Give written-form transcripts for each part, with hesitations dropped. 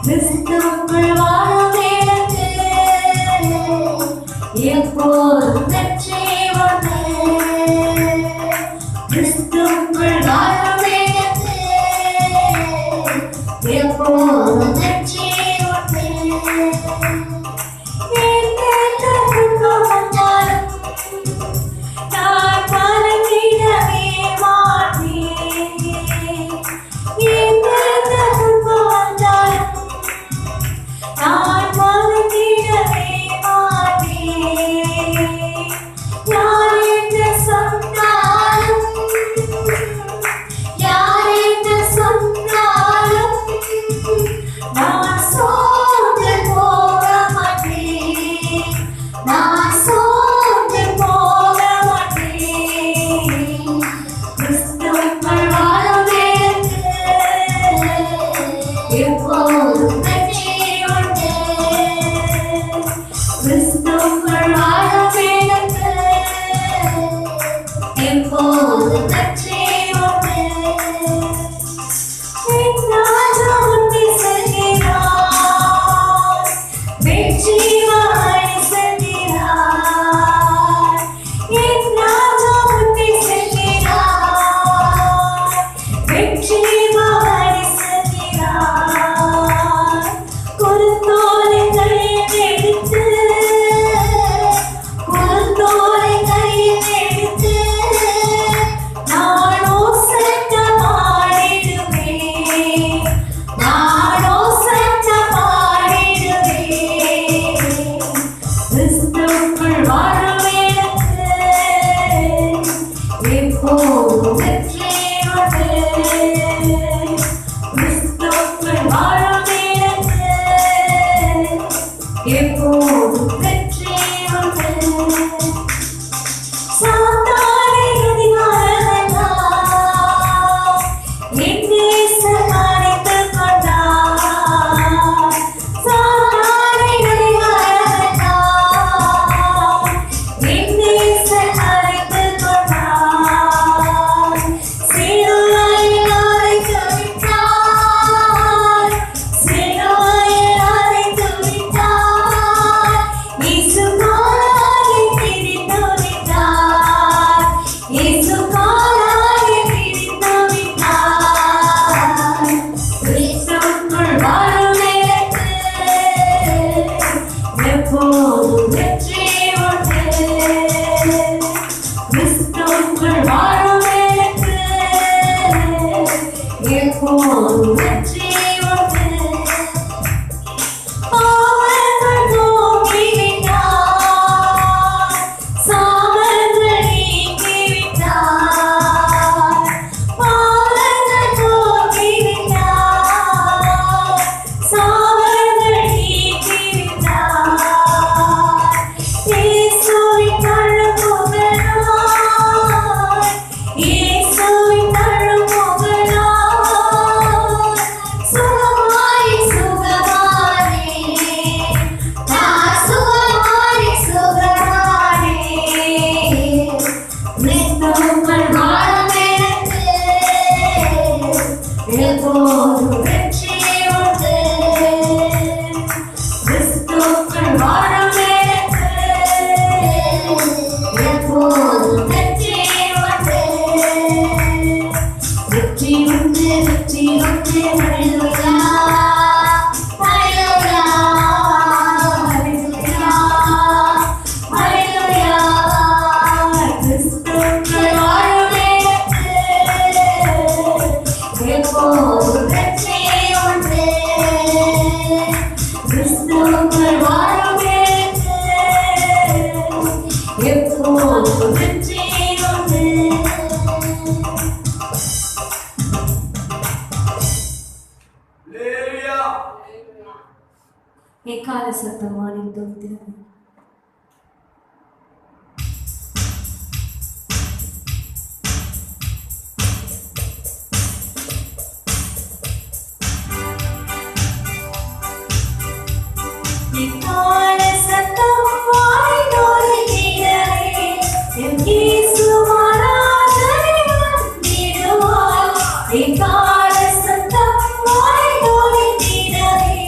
கிறிஸ்துவுக்குள் வாழும் எனக்கு எப்போதும் வெற்றி உண்டு. கிறிஸ்துவுக்குள் வாழும் எனக்கு எப்போதும் வெற்றி உண்டு. எந்த துன்பம் வந்தாலும் நான் கலங்கிடவே மாட்டேன். எந்த துன்பம் வந்தாலும் நான் கலங்கிடவே மாட்டேன். யார் என்ன சொன்னாலும் யார் என்ன சொன்னாலும் நான் சோர்ந்து போக மாட்டேன். நான் சோர்ந்து போக மாட்டேன். கிறிஸ்துவுக்குள் வாழும் எனக்கு எப்போதும் வெற்றி உண்டு. கிறிஸ்துவுக்குள் வாழும் எனக்கு எப்போதும் வெற்றி உண்டு. என் ராஜா முன்னே செல்கிறார், வெற்றி வாழை செல்கிறார். என் ராஜா முன்னே செல்கிறார், வெற்றி வாழை செல்கிறார். குருத்தோலை கையில் எடுத்து குருத்தோலை கையில் எடுத்து நான் ஓசைக்க பாடிடுவேன். நான் ஓசைக்க பாடிடுவேன். கிறிஸ்துவுக்குள் வாழும் எனக்கு எப்போதும் வெற்றி உண்டு. கிறிஸ்துவுக்குள் வாழும் எனக்கு எப்போதும் வெற்றி உண்டு. சாத்தானை அதிகாரமெல்லாம் என் நேசர் அணைத்துக் கொண்டார். சாத்தானை அதிகாரமெல்லாம் என் நேசர் அணைத்துக் கொண்டார். சிலுவையில் அறைந்து விட்டார். சிலுவையில் அறைந்து விட்டார். இயேசு காலாகி பிடித்து விட்டார். இயேசு காலாகி பிடித்து விட்டார். கிறிஸ்துவுக்குள் வாழும் எனக்கு எப்போதும் வெற்றி உண்டு. கிறிஸ்துவுக்குள் வாழும் எனக்கு எப்போதும் வெற்றி உண்டு. பாவங்கள் போக்கிவிட்டார், சாபங்கள் நீக்கிவிட்டார். பாவங்கள் போக்கிவிட்டார், சாபங்கள் நீக்கிவிட்டார். இயேசுவின் தழும்புகளால், இயேசுவின் தழும்புகளால் சுகமாய் சுகமானேன். நான் சுகமாய் சுகமானேன். கிறிஸ்துவுக்குள் வாழும் எனக்கு எப்போதும் வெற்றி உண்டு. கிறிஸ்துவுக்குள் வாழும் எனக்கு எப்போதும் வெற்றி உண்டு. வெற்றி உண்டு, வெற்றி உண்டு. ஹல்லேலூயா, ஹல்லேலூயா, ஹல்லேலூயா, ஹல்லேலூயா. கிறிஸ்துவுக்குள் வாழும் எனக்கு எப்போதும் வெற்றி உண்டு. கிறிஸ்துவுக்குள் வாழும் எனக்கு எப்போதும் வெற்றி உண்டு. எக்கால சத்தமாடி தோன்றுகிறது. எக்கால சத்தம் வாய்ந்தோடு கேளவே என் இயேசு மராஜனை வந்திடுவார். எக்கால சத்தம் வாய்ந்தோடு கேளவே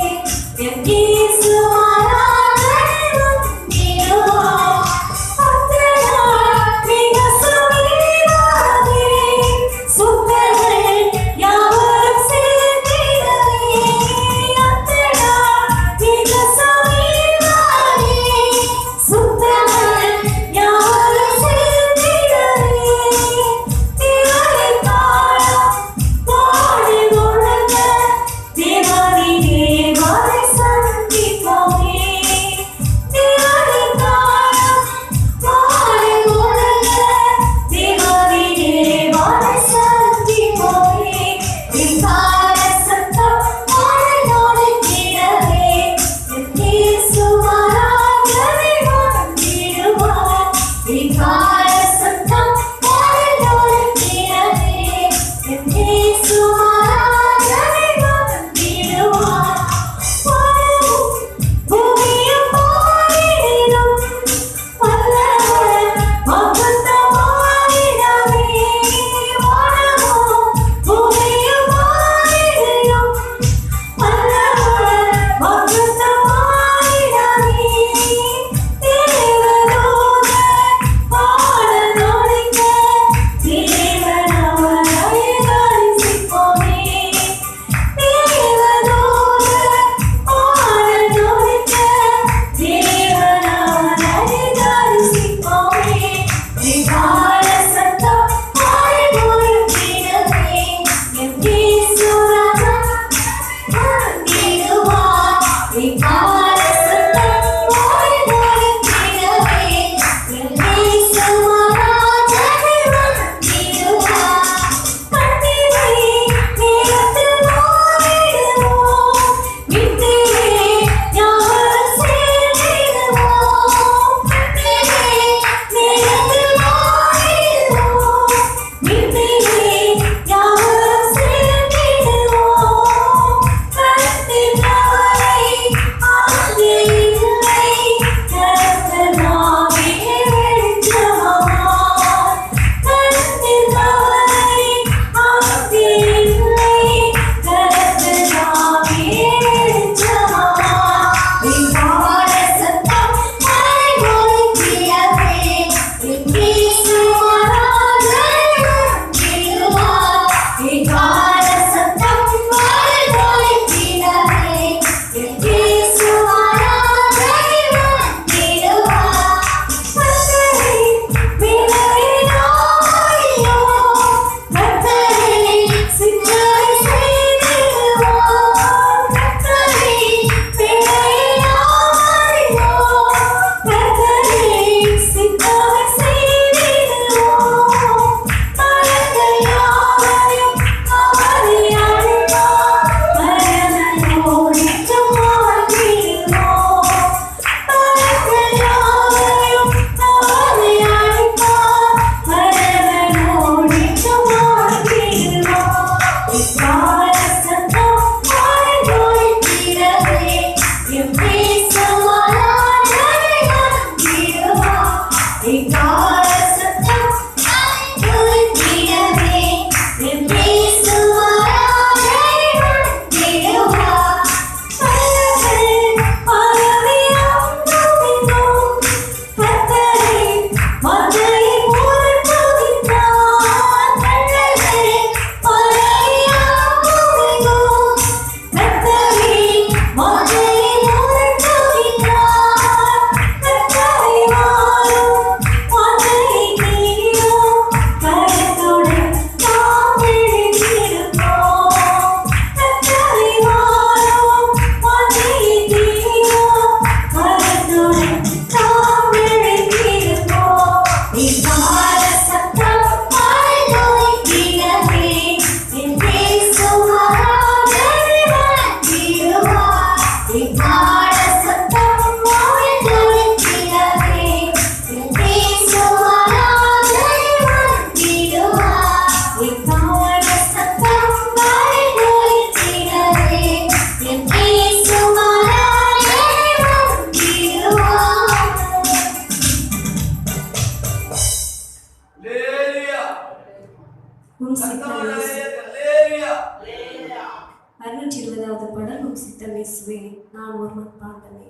இரண்டாவது பாடல் உம் சித்தம் இயேசுவே நான் ஒரு மண்பாண்டனே.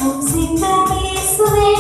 உம் சித்தம் இயேசுவே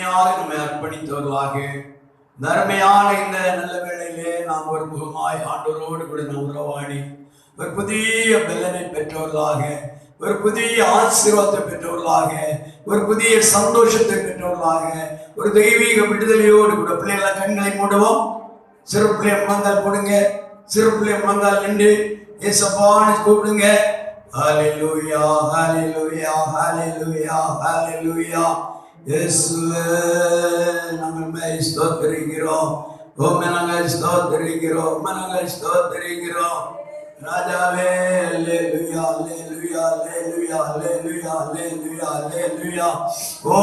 முழுமையாக நம்மை அர்ப்பணித்தவர்களாக தர்மையான இந்த நல்ல வேளையிலே நாம் ஒரு முகமாய் ஆண்டவரோடு கூட நாம் உறவாடி ஒரு புதிய பலனை பெற்றவர்களாக, ஒரு புதிய ஆசீர்வாதத்தை பெற்றவர்களாக, ஒரு புதிய சந்தோஷத்தை பெற்றவர்களாக, ஒரு தெய்வீக விடுதலையோடு கூட பிள்ளைகளை கண்களை மூடுவோம். சிறு பிள்ளைய முழங்கால் போடுங்க, சிறு பிள்ளைய முழங்கால் நின்று ஏசப்பான்னு கூப்பிடுங்க. ஹல்லேலூயா ஹல்லேலூயா ஹல்லேலூயா ஹல்லேலூயா. இயேசுவே நாங்கள் ஸ்தோத்திரிக்கிறோம், உம்மை நாங்கள் ஸ்தோத்திரிக்கிறோம், உம்மை நாங்கள் ஸ்தோத்திரிக்கிறோம். ராஜாவே அல்லேலூயா அல்லேலூயா அல்லேலூயா அல்லேலூயா அல்லேலூயா அல்லேலூயா. ஓ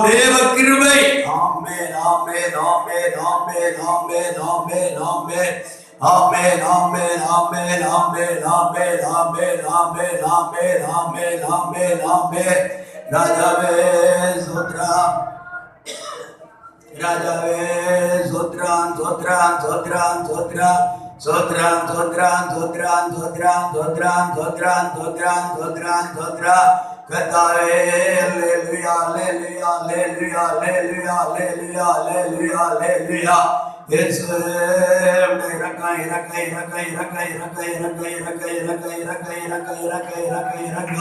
தேவ கிருபை. ஆமென் ஆமென் ஆமென் ஆமென் ஆமென் ஆமென் ஆமென் ஆமென் ஆமென் ஆமென் ஆமென் ஆமென் ஆமென் ஆமென் ஆமென் ஆமென் ஆமென் ஆமென். ராஜாவே ஸ்தோத்திரம், ராஜாவே ஸ்தோத்திரம் ஸ்தோத்திரம் ஸ்தோத்திரம் ஸ்தோத்திரம் ஸ்தோத்திரம் ஸ்தோத்திரம் ஸ்தோத்திரம் ஸ்தோத்திரம் ஸ்தோத்திரம் ஸ்தோத்திரம் ஸ்தோத்திரம் ஸ்தோத்திரம் ஸ்தோத்திரம். கர்த்தாவே அல்லேலூயா அல்லேலூயா அல்லேலூயா அல்லேலூயா அல்லேலூயா அல்லேலூயா அல்லேலூயா. இயேசுவே இறக்க இறக்க இறக்க இறக்க இறக்க இறக்க இறக்க இறக்க இறக்க இறக்க இறக்க இறக்க இறக்க.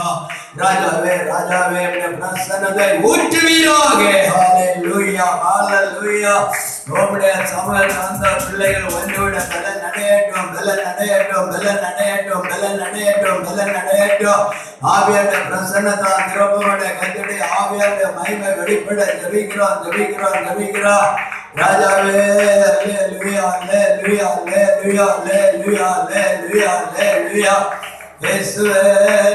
ராஜாவே ராஜாவே பிரசன்னத்தை ஊற்றுவீராக. ஹல்லேலூயா ஹல்லேலூயா. உம்முடைய சமூகத்தில் அந்த பிள்ளைகள் ஒன்றுவிட பலன் அடையட்டும், பலன் அடையட்டும், பலன் அடையட்டும், பலன் அடையட்டும், பலன் அடையட்டும். ஆவியாருடைய பிரசன்னத்தால் நிரப்பமுடைய கர்த்தருடைய ஆவியாருடைய மகிமை வெளிப்பட ஜெபிக்கிறோம் ஜெபிக்கிறோம் ஜெபிக்கிறோம். ராஜாவே அல்லேலூயா அல்லேலூயா அல்லேலூயா அல்லேலூயா அல்லேலூயா அல்லேலூயா. இயேசுவே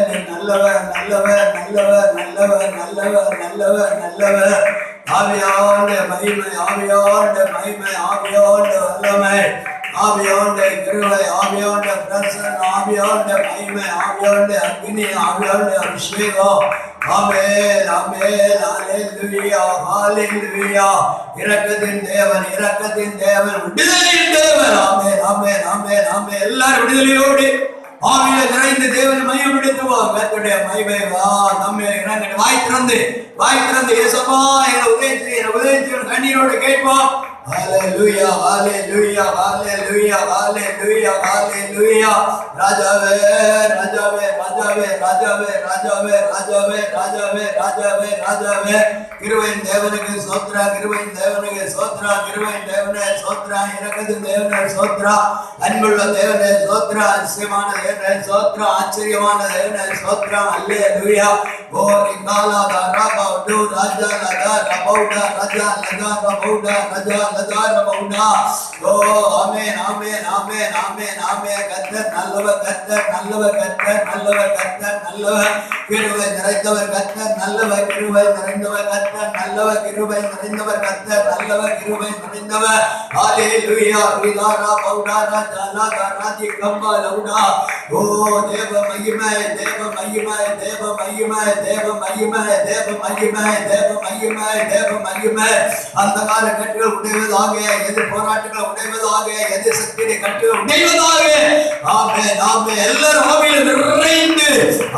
நீ நல்லவர் நல்லவர் நல்லவர் நல்லவர் நல்லவர் நல்லவர் நல்லவர். ஆவியாருடைய மகிமை ஆவியாருடைய மகிமை ஆவியாருடைய வல்லமை ஆவியாருடைய கிருபை ஆவியாருடைய பிரசன்னம் ஆவியாருடைய மகிமை ஆவியாருடைய அக்னி ஆவியாருடைய அபிஷேகம். ஆமென் ஆமென் அல்லேலூயா ஹல்லேலூயா. இரக்கத்தின் தேவன் இரக்கத்தின் தேவன் விடுதலையின் தேவன். ஆமென் ஆமென் ஆமென் ஆமென். எல்லாரும் விடுதலையோடு ஆவியில நிறைந்த தேவனை மையப்படுத்துவோம். கர்த்தருடைய மகிமை நம்மை இறங்க வாய் திறந்து இயேசுவா என உதயத்தை கண்ணீரோடு கேட்போம். ஹல்லேலூயா ஹல்லேலூயா ஹல்லேலூயா ஹல்லேலூயா ஹல்லேலூயா. ராஜாவே ராஜாவே ராஜாவே ராஜாவே ராஜாவே ராஜாவே ராஜாவே ராஜாவே ராஜாவே. கிருபையின் தேவனுக்கு ஸ்தோத்திரா, கிருபையின் தேவனுக்கு ஸ்தோத்திரா, கிருபையின் தேவனே ஸ்தோத்திரா, இரக்கத்தின் தேவனே ஸ்தோத்திரா, அன்புள்ள தேவனே ஸ்தோத்திரா, அதிசயமான தேவனே ஸ்தோத்திரா, ஆச்சரியமான தேவனே ஸ்தோத்திரா. அல்லேலூயா. ஓ ரிகாலா ராபா டு ராஜா லதா ரபௌடா ராஜா லதா ரபௌடா ராஜா லதா ரபௌடா. ஓ ஆமென் ஆமென் ஆமென் ஆமென் ஆமென். கர்த்தர் நல்லவர், கர்த்தர் நல்லவர், கர்த்தர் நல்லவர், கர்த்தர் நல்லவர். கிருபை நிறைந்தவர் கர்த்தர் நல்லவர், கிருபை நிறைந்தவர் கர்த்தர் நல்லவர், கிருபை நிறைந்தவர் கர்த்தர் நல்லவர், கிருபை நிறைந்தவர். ஹல்லேலூயா. ரிகாரா பௌடா ராஜா லதா ராதி கம்பா லௌடா. ஓ தேவ மகிமை தேவ மகிமை தேவ மகிமை தேவ மகிமை தேவ மகிமை தேவ மகிமை தேவ மகிமை. அந்த கால கட்டுகள் உடைவதாக, எதிர் போராட்டங்கள் உடைவதாக, எதிர் சக்தியை கட்டுகள் உடைவதாக. ஆமென் ஆமென். எல்லாரும் ஆவியில் நிறைந்து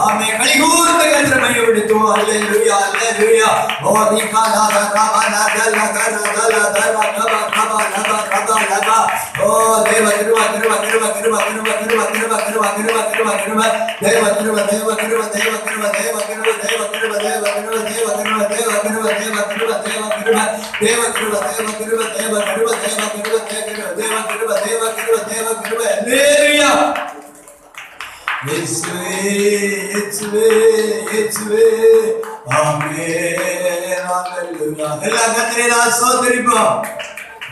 ஆமென் கைகூர்ந்து கர்த்தரை மையப்படுத்துவோம். அல்லேலூயா அல்லேலூயா. ஓ ரிகாலா ராபா தல தல தல தல கபா கபா லபா கபா லபா. ஓ தேவ கிருபை கிருபை கிருபை கிருபை கிருபை கிருபை கிருபை கிருபை கிருபை கிருபை கிருபை. தேவ கிருபை தேவ கிருபை தேவ கிருபை தேவ கிருபை தேவ கிருபை தேவ கிருபை தேவ கிருபை தேவ கிருபை தேவ கிருபை தேவ கிருபை தேவ கிருபை தேவ கிருபை தேவ கிருபை தேவ கிருபை தேவ கிருபை தேவ கிருபை தேவ கிருபை. அல்லேலூயா. இயேசுவே இயேசுவே இயேசுவே. ஆமென் அல்லேலூயா. எல்லா கர்த்தரை நான் ஸ்தோத்திரிப்போம்.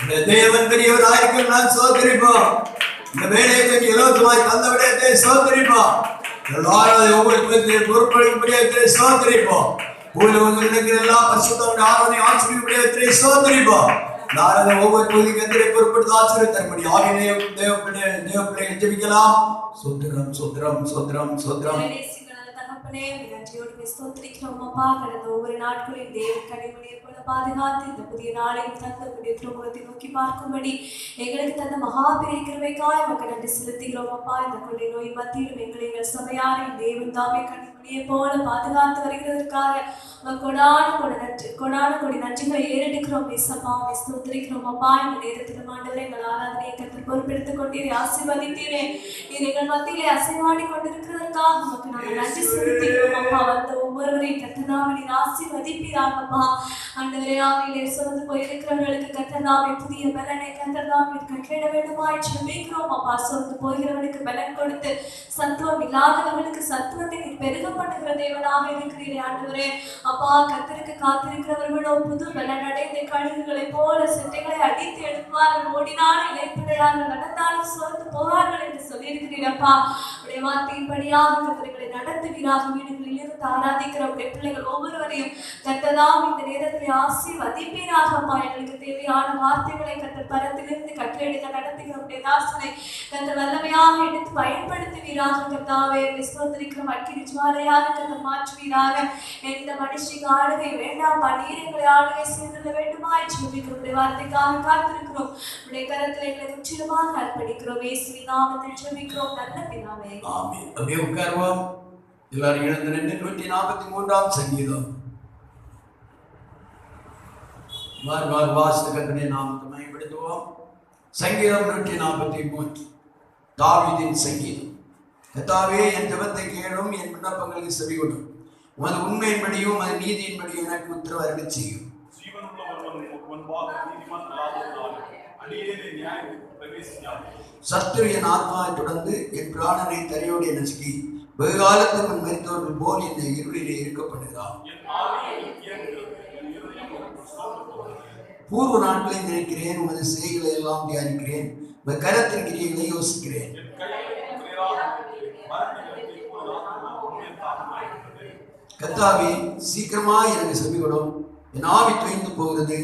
இந்த தேவன் பெரியவராயிருக்கும் நான் ஸ்தோத்திரிப்போம். இந்த வேலையை இலவசமாய் தந்த விடயத்தை ஸ்தோத்திரிப்போம். ஒவ்வொரு பொறுப்பளிக்கும்படியை ஸ்தோத்திரிப்போம். ஊழலுக்கு எல்லாம் பரிசுத்தம் ஆராதனை ஆசிரியர் ஸ்தோத்திரிப்போம். நாரத ஒவ்வொரு பகுதி கத்திரை பொறுப்படுத்த ஆசிரியர் தரும்படி ஆவினைய தேவ பிள்ளைகள் ஜெபிக்கலாம். சோத்திரம் சோத்திரம் சோத்திரம் சோத்திரம். தகப்பனே நன்றியோடு ஸ்தோத்திரிக்கிறோம் அப்பா. கடந்த ஒவ்வொரு நாட்களில் தேவ கனிமணியை போல பாதுகாத்து இந்த புதிய நாளையும் தந்தபடி திருமுகத்தை நோக்கி பார்க்கும்படி எங்களுக்கு தந்த மகாபெரிய கிருபைக்காய் மக்கள் நன்றி செலுத்துகிறோம் அப்பா. இந்த கொள்ளை நோய் மத்தியிலும் எங்கள் சபையாரை தேவன் தாமே கனிமணியை போல பாதுகாத்து வருகிறதற்காக கொடான கொடி நன்றிகளை ஏறெடுக்கிறோம் ஏசப்பா. ஸ்தோத்திரிக்கிறோம் அப்பா. இந்த நேரத்தில் ஆண்டவரே எங்கள் ஆராதனையை கருத்து பொறுப்பெடுத்துக் கொண்டீரே, ஆசீர்வதித்தீரே. நீர் எங்கள் மத்தியிலே அசைவாடி கொண்டிருக்கிறதற்காக நமக்கு நாங்கள் நன்றி செலுத்துகிறோம் அப்பா. வந்த ஒவ்வொருவரையும் கர்த்தர் நீர் ஆசீர்வதிப்பீராகப்பா. ஆண்டவரே ஆவியிலே சோர்ந்து போயிருக்கிறவர்களுக்கு கர்த்தர் புதிய பலனை கர்த்தர் கட்டளை வேண்டுமாய் ஜெபிக்கிறோம் அப்பா. சோர்ந்து போகிறவர்களுக்கு பலன் கொடுத்து சத்துவம் இல்லாதவர்களுக்கு சத்துவத்தை நீர் பெருக பண்ணுகிற தேவனாக இருக்கிறீரே ஆண்டவரே அப்பா. கர்த்தருக்கு காத்திருக்கிறவர்களோ புது பலன் அடைந்த கழுகுகளை போல செட்டைகளை அடித்து எடுப்பார்கள், ஓடினாலும் இலைப்படையார்கள், நடந்தாலும் சோர்ந்து போவார்கள் என்று சொல்லியிருக்கிறீரப்பா. உடைய வார்த்தையின்படியாக கர்த்தர்களை நடத்துவீராக. வீடுகளில் இருந்து ஆராதிக்கிற உடைய பிள்ளைகள் ஒவ்வொருவரையும் கர்த்தராம் இந்த நேரத்தில் ஆசீர்வதிப்பீராகப்பா. எங்களுக்கு தேவையான வார்த்தைகளை கர்த்தர் பரத்திலிருந்து கட்டளையிட நடத்துகிற உடைய தாசனை கர்த்தர் வல்லமையாக எடுத்து பயன்படுத்துவீராக. கர்த்தாவே ஸ்தோத்திரிக்கிற அக்கினி ஜுவாலையாக கர்த்தர் மாற்றுவீராக. எந்த மனுஷிக்கு ஆளுகை வேண்டாம், நீரை ஆளுகை செய்துள்ள வேண்டுமாய் ஜெபிக்கிறோம். உடைய வார்த்தைக்காக காத்திருக்கிறோம். உடைய கரத்தில் எங்களை முற்றிலுமாக அர்ப்பணிக்கிறோம். இயேசுவின் நாமத்தில் ஜெபிக்கிறோம் நல்ல பிதாவே. ஆமென். அப்படியே உட்காருவோம். எல்லாரும் எழுந்து நின்று 143ஆம் சங்கீதம் வாசித்து கர்த்தருடைய நாமத்தை மகிமைப்படுத்துவோம். சங்கீதம் 143 தாவீதின் சங்கீதம். கர்த்தாவே என் ஜெபத்தை கேளும், என் விண்ணப்பங்களுக்கு செவிகொடும். உமது உண்மையின்படியும் உமது நீதியின்படியும் எனக்கு உத்தரவு அருளச் செய்யும். சத்துரு என் ஆத்மாவை தொடர்ந்து என் பிராணனை தரையோடு நசுக்கி வெகு காலத்துக்கு முன் மரித்தவர்கள் போல் இந்த இருளிலே இருக்கப்படுகிறார். பூர்வ நாட்களை நினைக்கிறேன், உமது செய்களை எல்லாம் தியானிக்கிறேன், உமது கரத்தின் கிரியைகளை யோசிக்கிறேன். கர்த்தாவே சீக்கிரமாய் எனக்கு செவிகொடும். என் ஆவி தொய்ந்து போகிறது.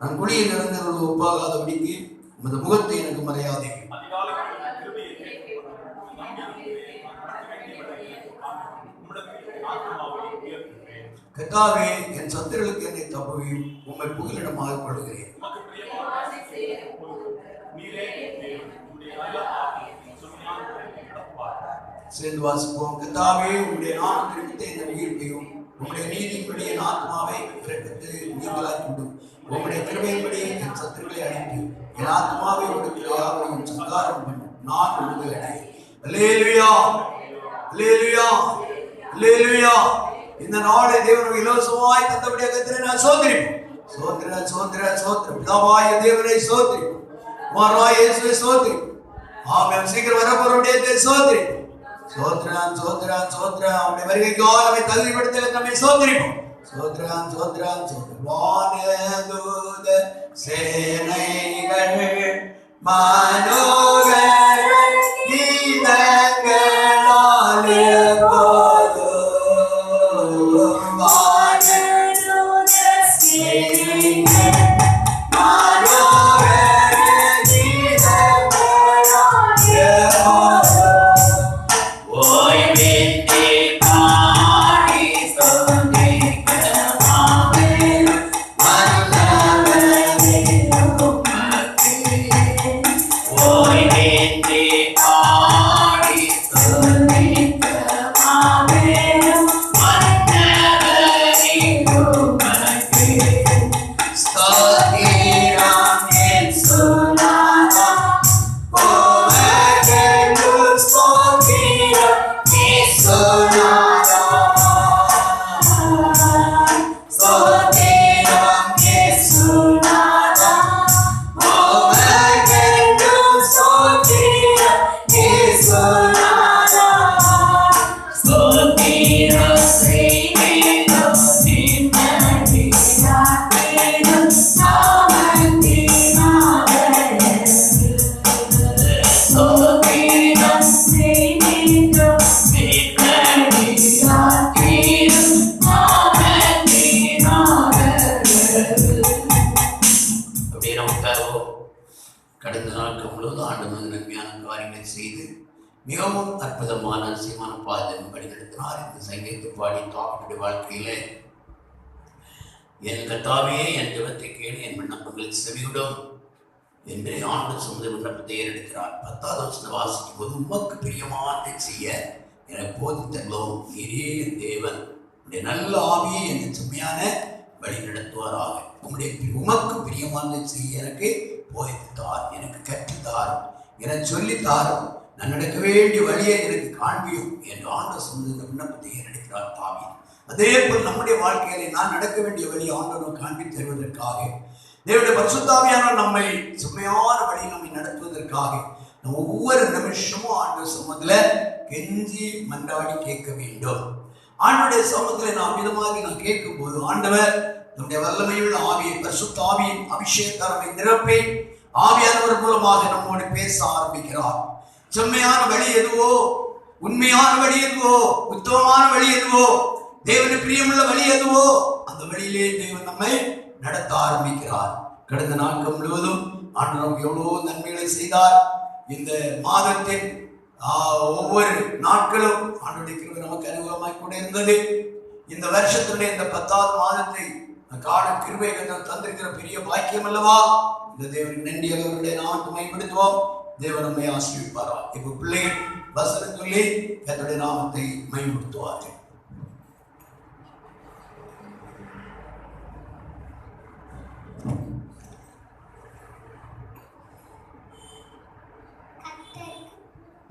நான் குழியில் இறந்தவர்கள் ஒப்பாகாதபடிக்கு உமது முகத்தை எனக்கு மறையாதே. கர்த்தாவே என் சத்துருளுக்கு என்னை தப்புவியும், உம்மை புகலிடமாக கொள்கிறேன். சேர்ந்து வாசிப்போம். கர்த்தாவே உம்முடைய நாமத்திற்கு என்னை உயிர்ப்பையும், உம்முடைய நீதியின்படி என் ஆத்மாவை இரக்கத்து நீங்களாக்கிவிடும். உம்முடைய கிருபையின்படி என் சத்துருக்களை அழித்து என் ஆத்மாவை உனக்கு யாவையும் சங்காரம் பண்ணும். நான் விடுதலை அடைவேன். அல்லேலூயா, அல்லேலூயா, அல்லேலூயா. இந்த நாளை தேவன் இலவசமாய் தந்தபடியாக கர்த்தரை நான் சோதரிப்போம். சோதர சோதர சோதர பிதாவாய தேவனை சோதரிப்போம். குமாரனாய இயேசுவை சோதரிப்போம். ஆமென். சீக்கிரம் வரப்போறவருடைய சோதரிப்போம். சோத்ரான் சோத்ரான் சோத்ரா அவருடைய வருகைக்காக நம்மை தகுதிப்படுத்த நம்மை சோதரிப்போம். சோத்ரான் சோத்ரான் சோத்ரா வானதூத சேனைகள் மனோகர கீதங்களால் எப்போதும் வானதூத சேனைகள் மனோகர கீதங்களால் எப்போதும் கடந்த நாட்கள் முழுவதும் ஆண்டவர் நன்மையான காரியங்களை செய்து மிகவும் அற்புதமான அதிசயமான பாதம் வழிநடத்தினார். இந்த சங்கீதத்தை பாடி தாவினுடைய வாழ்க்கையிலே என் கர்த்தாவே என் ஜெபத்தை கேளு, என் விண்ணப்பங்கள் செவியுடும் என்று ஆண்டு சொந்த விண்ணப்பத்தை ஏறெடுக்கிறார். 10வது வசனம் வாசிக்கும் போது உமக்கு பிரியமானதை செய்ய எனக்கு போதித்தங்களோம், நீரே என் தேவன், உடைய நல்ல ஆவியை எனக்கு செம்மையான வழி நடத்துவாராக. உமக்கு பிரியமானதை செய்ய எனக்கு போதித்தார், எனக்கு கற்றுத்தார், எனக்கு சொல்லித்தாரும், நான் நடக்க வேண்டிய வழியை எனக்கு காண்பியும் என்று ஆண்டு சொந்த விண்ணப்பத்தை ஏறெடுக்கிறார் தாவீது. அதே போல் நம்முடைய வாழ்க்கையிலே நான் நடக்க வேண்டிய வழி ஆண்டவர் காண்பி தருவதற்காக, தேவனுடைய பரிசுத்த ஆவியானவர் நம்மை செம்மையான வழியில் நம்மை நடத்துவதற்காக நம்ம ஒவ்வொரு நிமிஷமும் ஆண்டவர் சமூகத்துல கெஞ்சி மன்றாடி கேட்க வேண்டும். ஆண்டவருடைய சமூகத்துல நான் விதமாக கேட்கும் போது ஆண்டவர் நம்முடைய வல்லமையுள்ள ஆவியை, பரிசுத்த ஆவியின் அபிஷேகத்தை நிரப்பி ஆவியானவர் மூலமாக நம்மோடு பேச ஆரம்பிக்கிறார். செம்மையான வழி எதுவோ, உண்மையான வழி எதுவோ, உத்தமமான வழி எதுவோ, தேவனுக்கு பிரியமுள்ள வழி எதுவோ அந்த வழியிலே தேவன் நம்மை நடத்த ஆரம்பிக்கிறார். கடந்த நாட்கள் முழுவதும் ஆண்டவர் நமக்கு எவ்வளவோ நன்மைகளை செய்தார். இந்த மாதத்தின் ஒவ்வொரு நாட்களும் ஆண்டவருடைய கிருபை நமக்கு அனுகூலமாய் கூட இருந்தது. இந்த வருஷத்துடைய இந்த 10வது மாதத்தை காண கிருபை தந்திருக்கிற பெரிய பாக்கியம் அல்லவா? இந்த தேவனுக்கு நன்றி. அவர்களுடைய நாமத்தை மேம்படுத்துவோம். தேவன் நம்மை ஆசீர்வதிப்பாரா. இப்ப பிள்ளைகள் வசனம் சொல்லி கர்த்தருடைய நாமத்தை மேம்படுத்துவார்கள்.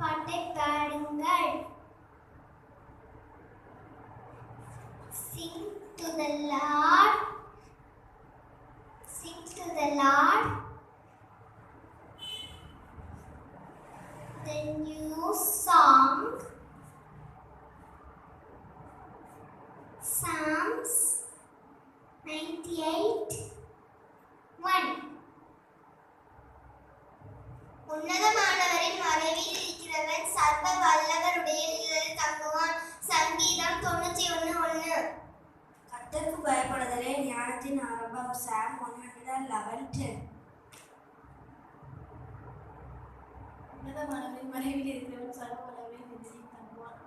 பாட்டை பாடுங்கள். Sing to the Lord, sing to the Lord the new song, Psalms 98:1. உன்னதமானவரின் மறைவில் இருக்கிறவன் சர்வ வல்லவருடைய நிழலில் தங்குவான். சங்கீதம் 91:1. கர்த்தருக்கு பயப்படுதலே ஞானத்தின் ஆரம்பம். சாம் 111:10. உன்னதமானவரின் மறைவில் இருக்கிறவன் சர்வ வல்லவரின் நிழலில் தங்குவான்.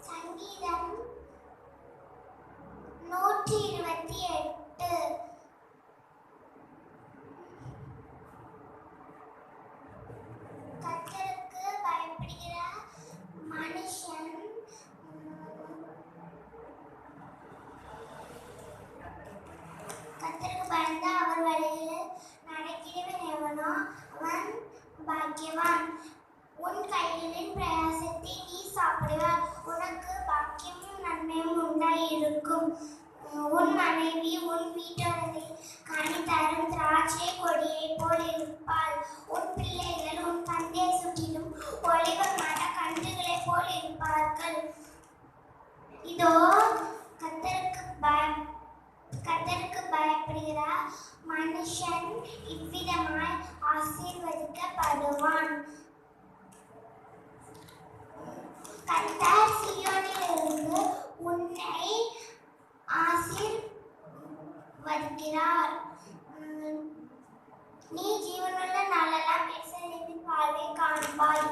சங்கீதம் 128. கர்த்தருக்கு பயப்படுகிற மனுஷன் கர்த்தருக்கு பயந்து அவர் வழியில் நடக்கிறவன் எவனோ அவன் பாக்கியவான். உன் கைகளின் பிரயாசத்தை நீ சாப்பிடுவாய், உனக்கு பாக்கியமும் நன்மையும் உண்டாயிருக்கும். உன் மனைவி உன் வீட்டோரத்தில் கனி தரும் திராட்சை கொடியை போல் இருப்பாள். உன் பிள்ளைகள் உன் தந்தை சுற்றிலும் ஒளிவ மர கன்றுகளை போல் இருப்பார்கள். இதோ கர்த்தருக்கு பயப்படுகிற மனுஷன் இவ்விதமாய் ஆசீர்வதிக்கப்படுவான். கர்த்தர் சீயோனிலிருந்து உன்னை ஆசீர்வதிக்கிறார். நீ ஜீவனுள்ள நாளெல்லாம் எருசலேமின் வாழ்வை காண்பாய்.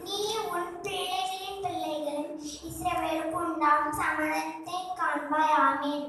நீ உன் பிள்ளைகளின் பிள்ளைகளின் இஸ்ரவேலுக்கு உண்டாகும் சமாதானத்தை காண்பாய். ஆமென்.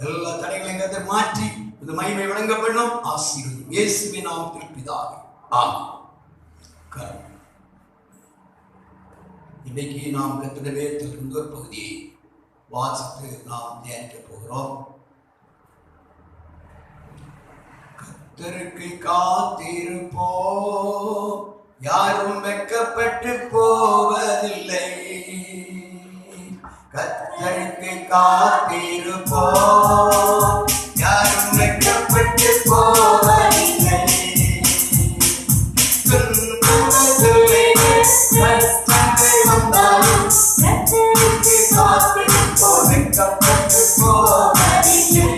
எல்லா தடைகளையும் கர்த்தர் மாற்றி இந்த மகிமை வழங்கப்படும். ஆசீர்வதியும் இயேசுவின் நாமத்தில் பிதாவே, ஆமென். இன்னைக்கு நாம் கர்த்தருடைய வேதத்திலிருந்து ஒரு பகுதியை வாசித்து நாம் தியானிக்க போகிறோம். கர்த்தருக்கு காத்திருப்போம், யாரும் வெட்கப்பட்டு போவதில்லை. கர்த்தருக்கு காத்திருப்போம், யாரும் வெட்கப்பட்டு போவதில்லை. கர்த்தரை வந்தாலும் கர்த்தருக்கு காத்திருப்போம், வெட்கப்பட்டு போவதில்லை.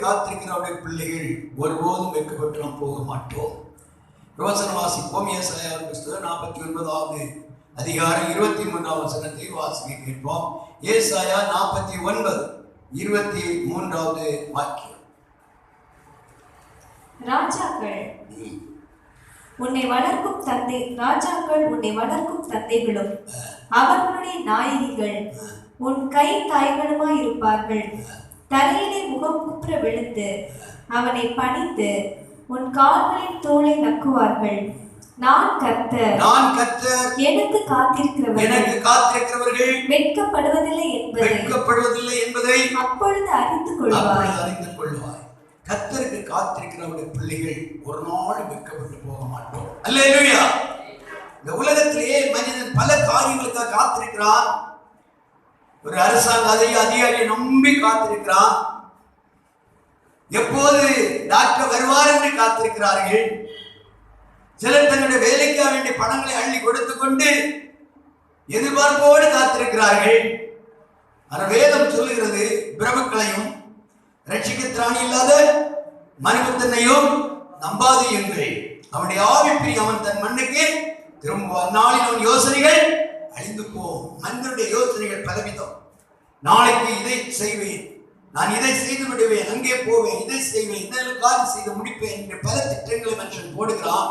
காத்திருக்கிறவருடைய பிள்ளைகள் ஒருபோதும் வெட்கப்பட்டு நாம் போக மாட்டோம். வசனம் வாசிப்போம். ஏசாயாவின் புத்தகம் 49வது அதிகாரம் 23வது வசனத்தை வாசிக்க கேட்போம். ஏசாயா 49:23வது வாக்கியம். ராஜாக்கள் உன்னை வளர்க்கும் தந்தை, ராஜாக்கள் உன்னை வளர்க்கும் தந்தைகளும் அவர்களுடைய நாயகிகள் உன் கை தாய்களுமாய் இருப்பார்கள். தரையிலே முகம் குப்புற விழுந்து அவனை பணிந்து உன் கால்களின் தோலை நக்குவார்கள். நான் கர்த்தர், எனக்கு காத்திருக்கிறவர்கள் வெட்கப்படுவதில்லை என்பதை அப்பொழுது அறிந்து கொள்வாய். கர்த்தருக்கு காத்திருக்கிறவருடைய பிள்ளைகள் ஒரு நாள் வெட்கப்பட்டு போக மாட்டோம். அல்லேலூயா. இந்த உலகத்திலேயே மனிதன் பல காரியங்களுக்காக காத்திருக்கிறான். ஒரு அரசாங்க அதிகாரியை நம்பி காத்திருக்கிறான். எப்போது டாக்டர் வருவார் என்று காத்திருக்கிறார்கள். சிலர் தன்னுடைய வேலைக்காக வேண்டிய பணங்களை அள்ளி கொடுத்து கொண்டு எதிர்பார்ப்போடு காத்திருக்கிறார்கள். ஆனால் வேதம் சொல்லுகிறது, பிரபுக்களையும் ரட்சிக்க திராணி இல்லாத மனிதனையும் நம்பாதீர்கள். அவனுடைய ஆவிப்பிரி அவன் தன் மண்ணுக்கு திரும்புவான். நாளில் அவன் யோசனைகள் அழிந்து போகும். மனிதனுடைய யோசனைகள் பலவிதம். நாளைக்கு இதை செய்வேன், நான் இதை செய்து விடுவேன், அங்கே போவேன், இதை செய்வேன், இதெல்லாம் காரியம் செய்து முடிப்பேன் என்று பல திட்டங்களை மனுஷன் போடுகிறான்.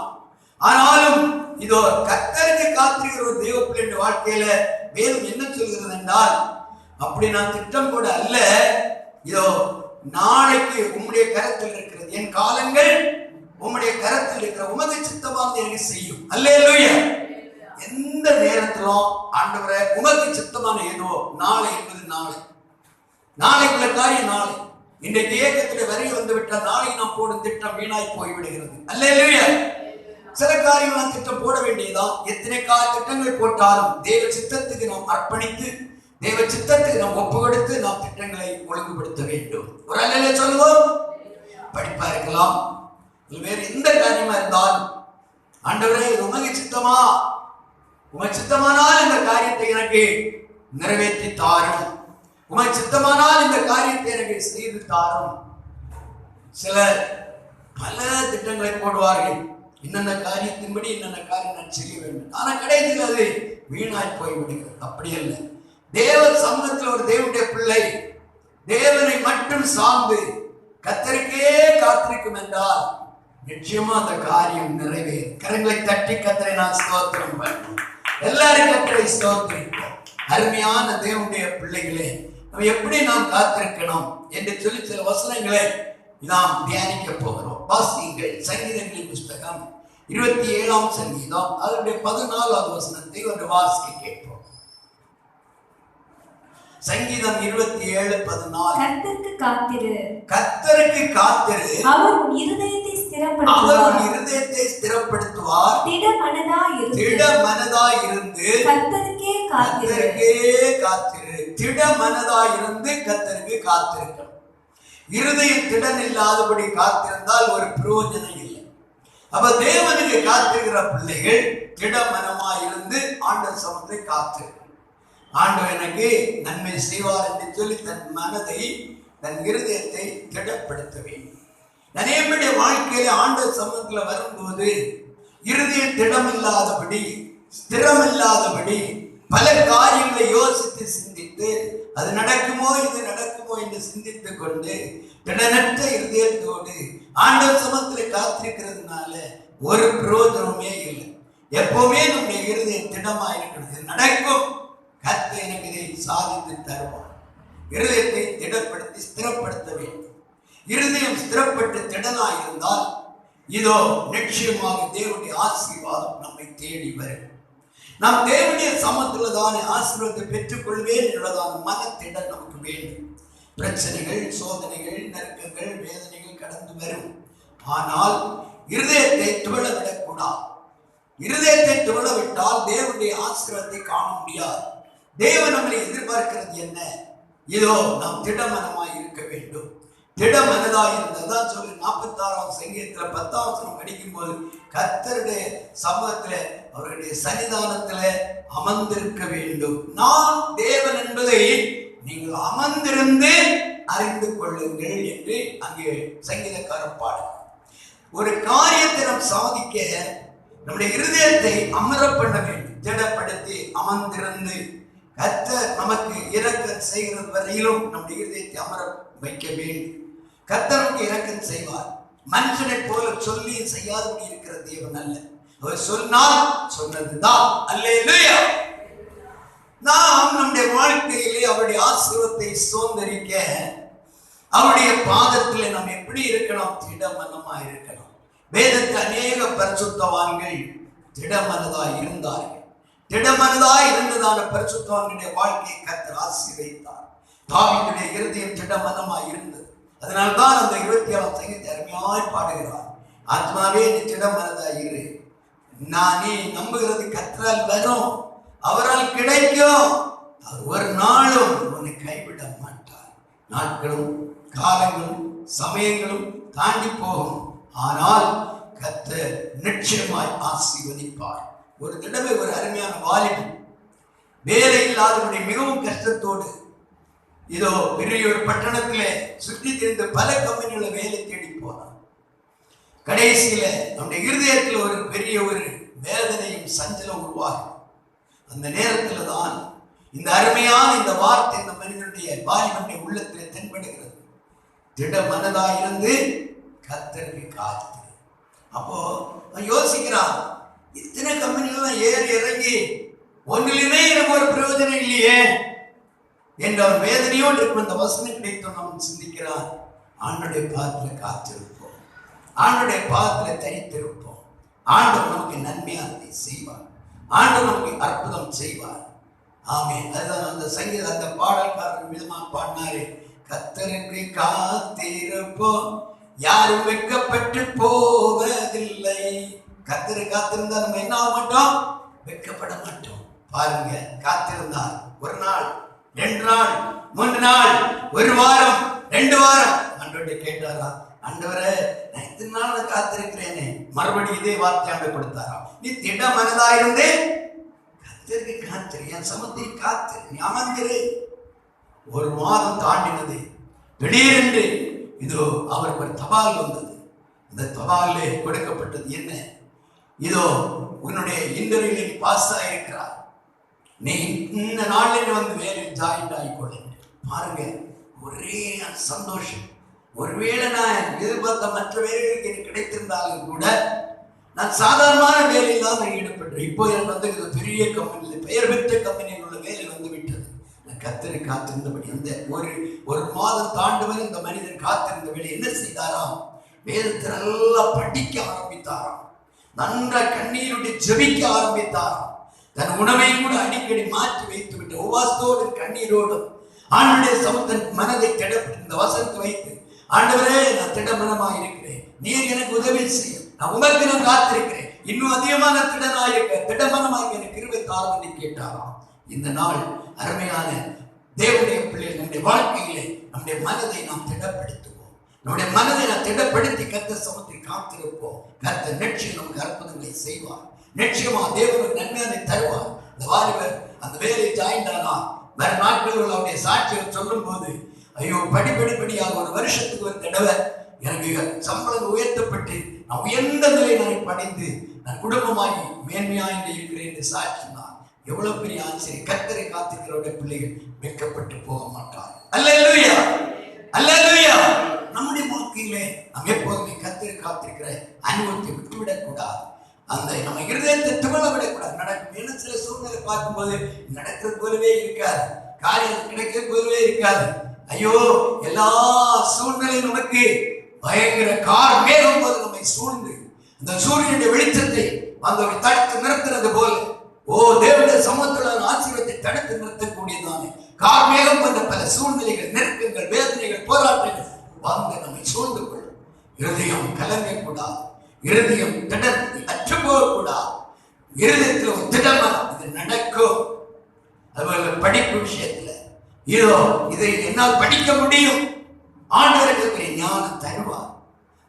ஆனாலும் இதோ கர்த்தருக்கு காத்திருக்கிற ஒரு தெய்வ பிள்ளை வாழ்க்கையில வேதம் என்ன சொல்கிறது என்றால், அப்படி நான் திட்டம் கூட அல்ல, இதோ நாளைக்கு உம்முடைய கரத்தில் இருக்கிறது, என் காலங்கள் உம்முடைய கரத்தில் இருக்கிற உமது சித்தமாக எனக்கு செய்யும். அல்லேலூயா. எந்த நேரத்திலும் ஆண்டவரே உமக்கு சித்தமான ஏதோ நாளை என்பது நாளைக்குள்ள காரியம் நாளை. இன்றைக்கு ஏக்கத்தில் வரைய வந்து விட்டால் நாளை நாம் போடும் திட்டம் வீணாய் போய்விடுகிறது. அல்லேலூயா. சில காரியம் நாம் திட்டம் போட வேண்டியதான். எத்தனை திட்டங்கள் போட்டாலும் தேவ சித்தத்துக்கு நாம் அர்ப்பணித்து தேவ சித்தத்துக்கு நாம் ஒப்பு கொடுத்து நாம் திட்டங்களை ஒழுங்குபடுத்த வேண்டும். ஒரு அல்ல சொல்லுவோம். படிப்பா இருக்கலாம், வேறு எந்த காரியமா இருந்தாலும் ஆண்டவரே இது உமக்கு சித்தமா, உமக்கு சித்தமானால் இந்த காரியத்தை எனக்கு நிறைவேற்றி தாரும், உமக்கு சித்தமானால் இந்த காரியத்தை எனக்கு செய்து தாரும். சிலர் பல திட்டங்களை போடுவார்கள். இன்னென்ன காரியத்தின்படி இன்னென்ன காரியம் நான் செய்ய வேண்டும். ஆனா கடைசியில் அது வீணாய் போய்விடுகிறது. அப்படி அல்ல. தேவ சமூகத்தில் ஒரு தேவனுடைய பிள்ளை தேவனை மட்டும் சார்ந்து கர்த்தருக்கே காத்திருக்கும் என்றால் நிச்சயமா அந்த காரியம் நிறைவேறும். கரங்களை தட்டி கர்த்தரை நான் ஸ்தோத்திரம் பண்ணுவோம். எல்லாரும் கர்த்தரை ஸ்தோத்திரிப்போம். அருமையான தேவனுடைய பிள்ளைகளே, நம்ம எப்படி நாம் காத்திருக்கணும் என்று சொல்லி சில வசனங்களை நாம் தியானிக்க போகிறோம். வாசியுங்கள். சங்கீதங்களின் புஸ்தகம் 27ஆம் சங்கீதம் அதனுடைய 14வது வசனத்தை ஒரு வாசிக்க கேட்போம். சங்கீதம் 27:14. கர்த்தருக்கு காத்திரு, கர்த்தருக்கு காத்திரு, அவர் உன் இருதயத்தை ஸ்திரப்படுத்துவார், திடமனதாய் இருந்து கர்த்தருக்கே காத்திரு. திடமனதாய் இருந்து கர்த்தருக்கு காத்திருக்கணும். இருதயம் திடன் இல்லாதபடி காத்திருந்தால் ஒரு பிரயோஜனம் இல்லை. அப்ப தேவனுக்கு காத்திருக்கிற பிள்ளைகள் திடமனமாய் இருந்து ஆண்டவர் சமூகத்தை காத்திருக்கணும். ஆண்டவர் எனக்கு நன்மை செய்வார் என்று சொல்லி தன் மனதை, தன் இருதயத்தை திடப்படுத்த வேண்டும். நிறைய வாழ்க்கையில ஆண்டவர் சமூகத்தில் வரும்போது இருதயம் திடமில்லாதபடி, ஸ்திரமில்லாதபடி பல காரியங்களை யோசித்து சிந்தித்து அது நடக்குமோ இது நடக்குமோ என்று சிந்தித்துக் கொண்டு திடனற்ற இருதயத்தோடு ஆண்டவர் சமூகத்தில் காத்திருக்கிறதுனால ஒரு பிரயோஜனமே இல்லை. எப்பவுமே நம்முடைய இருதயம் திடமா இருக்கிறது. நடக்கும், கர்த்தர் எனக்கு இதை சாதித்து தருவார். இருதயத்தை திடப்படுத்தி ஸ்திரப்படுத்த வேண்டும். இருதயம் ஸ்திரப்பட்டு திடனாய் இருந்தால் இதோ நிச்சயமாக தேவனுடைய ஆசீர்வாதம் நம்மை தேடி வரும். நாம் தேவனுடைய சமத்துல தானே ஆசீர்வாதத்தை பெற்றுக்கொள்வேன் என்பதான மனத்திடம் நமக்கு வேண்டும். பிரச்சனைகள், சோதனைகள், நெருக்கங்கள், வேதனைகள் கடந்து வரும். ஆனால் இருதயத்தை துவள விடக்கூடாது. இருதயத்தை துவள விட்டால் தேவனுடைய ஆசீர்வாதத்தை காண முடியாது. தேவன் நம்மளை எதிர்பார்க்கிறது என்ன? இதோ நாம் திடமனமாய் இருக்க வேண்டும். திடமனதாய் இருந்ததான் சொல்லி 46ஆம் சங்கீதத்துல 10ஆம் வசனம் படிக்கும் போது கர்த்தருடைய சமூகத்துல அவருடைய சன்னிதானத்துல அமர்ந்திருக்க வேண்டும். நான் தேவன் என்பதை நீங்கள் அமர்ந்திருந்து அறிந்து கொள்ளுங்கள் என்று அங்கே சங்கீதக்காரன் பாடுகிறார். ஒரு காரியத்தை நாம் சாதிக்க நம்முடைய இருதயத்தை அமர பண்ண வேண்டும். திடப்படுத்தி அமர்ந்திருந்து கர்த்தர் நமக்கு இரக்கம் செய்கிறது வரையிலும் நம்முடைய இருதயத்தை அமர வைக்க வேண்டும். கர்த்தருக்கு இரக்கம் செய்வார். மனுஷனை போல சொல்லி செய்யாதபடி இருக்கிற தேவன் அல்ல. அவர் சொன்னால் சொன்னதுதான். அல்லேலூயா. நாம் நம்முடைய வாழ்க்கையிலே அவருடைய ஆசீர்வாதத்தை சுதந்தரிக்க அவருடைய பாதத்திலே நாம் எப்படி இருக்கணும்? திடமனமா இருக்கணும். வேதத்தில் அநேக பரிசுத்தவான்கள் திடமனதாய் இருந்தார்கள். திடமனதாய் இருந்ததான பரிசுத்தவான்களுடைய வாழ்க்கையை கர்த்தர் ஆசீர்வதித்தார். தாவீதுடைய இருதயம் திடமனமாய் இருந்தது. அதனால்தான் அந்த 27ஆம் சங்கீதத்தை அருமையாய் பாடுகிறார். ஆத்மாவே நீ திடமனதாய் இரு, நீ நம்புகிறது கர்த்தரால் வரும், அவரால் கிடைக்கும், அவர் ஒரு நாளும் உன்னை கைவிட மாட்டார். நாட்களும் காலங்களும் சமயங்களும் தாண்டி போகும், ஆனால் கர்த்தர் நிச்சயமாய் ஆசீர்வதிப்பார். ஒரு தடவை ஒரு அருமையான வாலிபன் வேலை இல்லாதவனுடைய மிகவும் கஷ்டத்தோடு இதோ பெரிய ஒரு பட்டணத்திலே சுற்றி திரிந்த பல கம்பெனிகளை வேலை தேடி போனான். கடைசியில நம்முடைய இருதயத்தில் ஒரு பெரிய ஒரு வேதனையும் சஞ்சலம் உருவாகும். அந்த நேரத்தில் தான் இந்த அருமையான இந்த வார்த்தை இந்த மனிதனுடைய வாலிபனுடைய உள்ளத்திலே தென்படுகிறது. திட மனதாயிருந்து கர்த்தருக்கு காத்து. அப்போ யோசிக்கிறான், இத்தனை கம்பெனிலாம் ஏறி இறங்கி ஒன்றிலுமே எனக்கு ஒரு பிரயோஜனம் இல்லையே என்ற ஒரு வேதனையோடு இருக்கும். அந்த வசனம் கிடைத்தோம் நாம் சிந்திக்கிறான். ஆண்டோடைய பாதத்தில் காத்திருப்போம், ஆண்டோடைய பாதத்தில் தனித்திருப்போம். ஆண்டவர் நமக்கு நன்மையானதை செய்வார், ஆண்டவர் நமக்கு அற்புதம் செய்வார். ஆமென். அதுதான் அந்த சங்கீத அந்த பாடல்காரர் விதமா பாடினாரு. கர்த்தருக்கு காத்திருப்போம், யாரும் வெட்கப்பட்டு போவதில்லை. கர்த்தரை காத்திருந்தா நம்ம என்ன ஆக மாட்டோம்? வெட்கப்பட மாட்டோம். பாருங்க, காத்திருந்தார் ஒரு நாள், 2 நாள், 3 நாள், 1 வாரம், 2 வாரம். ஆண்டவர்கிட்ட கேட்டாரா, ஆண்டவரே நான் இத்தனை நாள் காத்திருக்கிறேனே. மறுபடியும் இதே வார்த்தை ஆண்டவர் கொடுத்தாரா, நீ திட மனதாயிருந்து கர்த்தருக்கு காத்திரு, என் சமத்தை காத்திரு, நீ அமர்ந்திரு. 1 மாதம் தாண்டினது. திடீரென்று இதோ அவருக்கு ஒரு தபால் வந்தது. அந்த தபாலிலே கொடுக்கப்பட்டது என்ன? இதோ உன்னுடைய இன்டர்வியூல நீ பாஸ் ஆகியிருக்கிறார், நீ இந்த நாளில் வந்து வேலையில் ஜாயின் ஆகிக்கொள்ள. பாருங்க, ஒரே சந்தோஷம். ஒருவேளை நான் எதிர்பார்த்த மற்ற வேலைகளுக்கு எனக்கு கிடைத்திருந்தாலும் கூட நான் சாதாரணமான வேலையில் தான் ஈடுபட்டேன். இப்போ எனக்கு வந்து இது பெரிய கம்பெனியில், பெயர் பெற்ற கம்பெனியில் உள்ள வேலை வந்து விட்டது. நான் கர்த்தரை காத்திருந்தபடி அந்த ஒரு மாதம் தாண்டுவரை இந்த மனிதன் காத்திருந்த வேலை என்ன செய்தாராம்? வேதத்தை நல்லா படிக்க ஆரம்பித்தாராம், நன்றா கண்ணீருடைய ஜெபிக்க ஆரம்பித்தாராம். தன் உணவை கூட அடிக்கடி மாற்றி வைத்து விட்டு உபவாசத்தோடு கண்ணீரோடு ஆண்டவருடைய சமூகத்தின் மனதை திடப்பட்டு இந்த வசனத்தை வைத்து, ஆண்டவரே நான் திடமனமாக இருக்கிறேன், நீர் எனக்கு உதவி செய்யும், நான் உமக்கு நான் காத்திருக்கிறேன், இன்னும் அதிகமான திடனாயிருக்க திடமனமாக எனக்கு கிருபை தாரும் என்று கேட்டாராம். இந்த நாள் அருமையான தேவனுடைய பிள்ளைகள், நம்முடைய வாழ்க்கையிலே நம்முடைய மனதை நாம் திடப்படுத்துவோம். நம்முடைய மனதை நாம் திடப்படுத்தி கர்த்தர் சமூகத்தில் காத்திருப்போம். கர்த்தர் நிச்சயம் நமக்கு அற்புதங்களை செய்வார். நிச்சயமா தேவனுக்கு நன்மையை தருவார். அந்த வாலிபர் அந்த வேலையை ஜாயின் ஆனா வேற நாட்கள் அவருடைய சாட்சியம் சொல்லும் போது, ஐயோ படிப்படியாக ஒரு வருஷத்துக்கு ஒரு தடவை எனக்கு சம்பளம் உயர்த்தப்பட்டு நான் உயர்ந்த நிலை நான் படைந்து நான் குடும்பமாகி மேன்மையாய் இருக்கிறேன் என்று சாட்சினார். எவ்வளவு பெரிய ஆச்சரியம்! கர்த்தரை காத்திருக்கிறவருடைய பிள்ளைகள் வெட்கப்பட்டு போக மாட்டார். அல்லேலூயா, அல்லேலூயா. நம்முடைய வாழ்க்கையிலே நாம் எப்போதுமே கர்த்தரை காத்திருக்கிற அனுபவத்தை விட்டுவிடக் கூடாது. அந்த நம்ம இருதயத்தை துவள விடக்கூடாது. நடக்கும் என்ன சில சூழ்நிலை பார்க்கும்போது நடக்கிறது போலவே இருக்காது, காரியம் கிடைக்கிறது போலவே இருக்காது. ஐயோ, எல்லா சூழ்நிலையும் நமக்கு பயங்கர கார் மேகம் போது நம்மை சூழ்ந்து அந்த சூரியனுடைய வெளிச்சத்தை அந்த தடுத்து நிறுத்துறது போல, ஓ தேவனுடைய சமத்துவ ஆசீர்வாதத்தை தடுத்து நிறுத்தக்கூடியதானே கார் மேகம் போன்ற பல சூழ்நிலைகள், நெருக்கங்கள், வேதனைகள், போராட்டங்கள் வந்து நம்மை சூழ்ந்து கொள்ளும். இருதயம் கலங்கக்கூடாது, இருதயம் திடத்தை அற்று போகக்கூடாது. இருதயத்தில் ஒரு திடமான இது நடக்கும். அதுபோல படிப்பு விஷயத்துல இதோ இதை என்னால் படிக்க முடியும், ஆண்டவருக்கு ஞானம் தருவார்,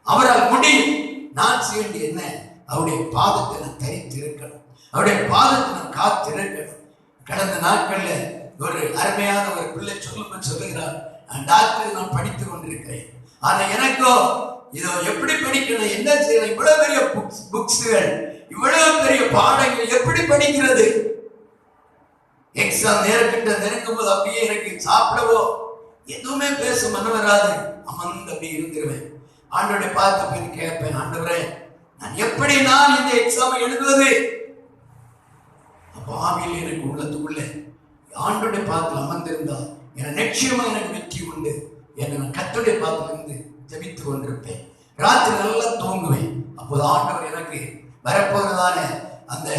அவரால் முடியும். நான் செய்ய வேண்டிய என்ன? அவருடைய பாதத்தை நான் தரித்து இருக்கணும், அவருடைய பாதத்தை நான் காத்திருக்கணும். கடந்த நாட்கள்ல ஒரு அருமையான ஒரு பிள்ளை சொல்லுகிறார், நான் டாக்டர் நான் படித்துக் கொண்டிருக்கிறேன், ஆனா எனக்கோ இதோ எப்படி படிக்கணும், என்ன செய்யணும், இவ்வளவு பெரிய புக்ஸ்கள், இவ்வளவு பெரிய பாடங்கள் எப்படி படிக்கிறது? எக்ஸாம் நேரக்கிட்ட நெருங்கும் போது அப்படியே எனக்கு சாப்பிடவோ எதுவுமே பேச மனம் வராது, அமர்ந்து அப்படி இருந்துருவேன். ஆண்டவரை பார்த்து போய் கேட்பேன், ஆண்டவரே நான் எப்படி நான் இந்த எக்ஸாம் எழுதுவது? அப்போ ஆவியில் எனக்கு உள்ளத்துக்குள்ள ஆண்டோடைய பாத்துல அமர்ந்திருந்தா எனக்கு நிச்சயமா எனக்கு வெற்றி உண்டு என்று நான் கர்த்தருடைய பாத்துல இருந்து ஜெபித்து கொண்டிருப்பேன். ராத்திரி நல்லா தூங்குவேன். அப்போது ஆண்டவர் எனக்கு வரப்போறதான அந்த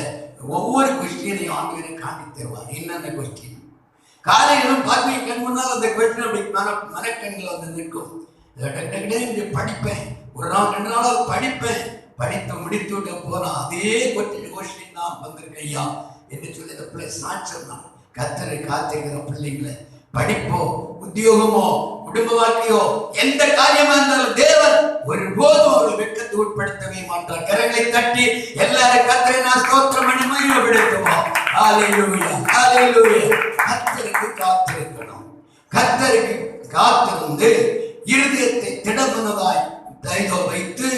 ஒவ்வொரு கொஸ்டினையும் ஆண்டவரை காண்பி தருவார். என்னென்ன கொஸ்டின் காலையிலும் பார்வை கண் முன்னால் அந்த கொஸ்டின் அப்படி மனக்கண்ணில் வந்து நிற்கும். படிப்பேன், ஒரு நாள் 2 நாளாவது படிப்பேன். படித்து முடித்து விட்டு போனா அதே கொஸ்டின் நான் வந்திருக்கேன் ஐயா என்று சொல்லி அந்த பிள்ளை சாட்சியம் தான். கர்த்தரை காத்திருக்கிற பிள்ளைங்களை படிப்போ, உத்தியோகமோ, குடும்ப வாழ்க்கையோ, எந்த காரியமா இருந்தாலும் தேவன் ஒருபோதும் அவர்கள் வெட்கத்தை உட்படுத்தவே மாட்டார். கரங்களை தட்டி எல்லாரும் கர்த்தரை நான் ஸ்தோத்திரம் பண்ணி மகிமைப்படுத்துவோம். ஹல்லேலூயா, ஹல்லேலூயா. கர்த்தருக்கு காத்திருக்கணும். கர்த்தருக்கு காத்திருந்து இருதயத்தை திடமுனதாய் வைத்து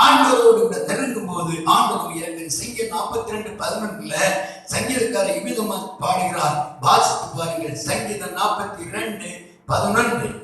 ஆண்டவரோடு கூட நெருங்கும் போது ஆண்டவர் இறங்கு. சங்கீதம் 42:11 சங்கீதக்காரர் இவ்விதமா பாடுகிறார், வாசித்து பாருங்கள். சங்கீதம் 42:11.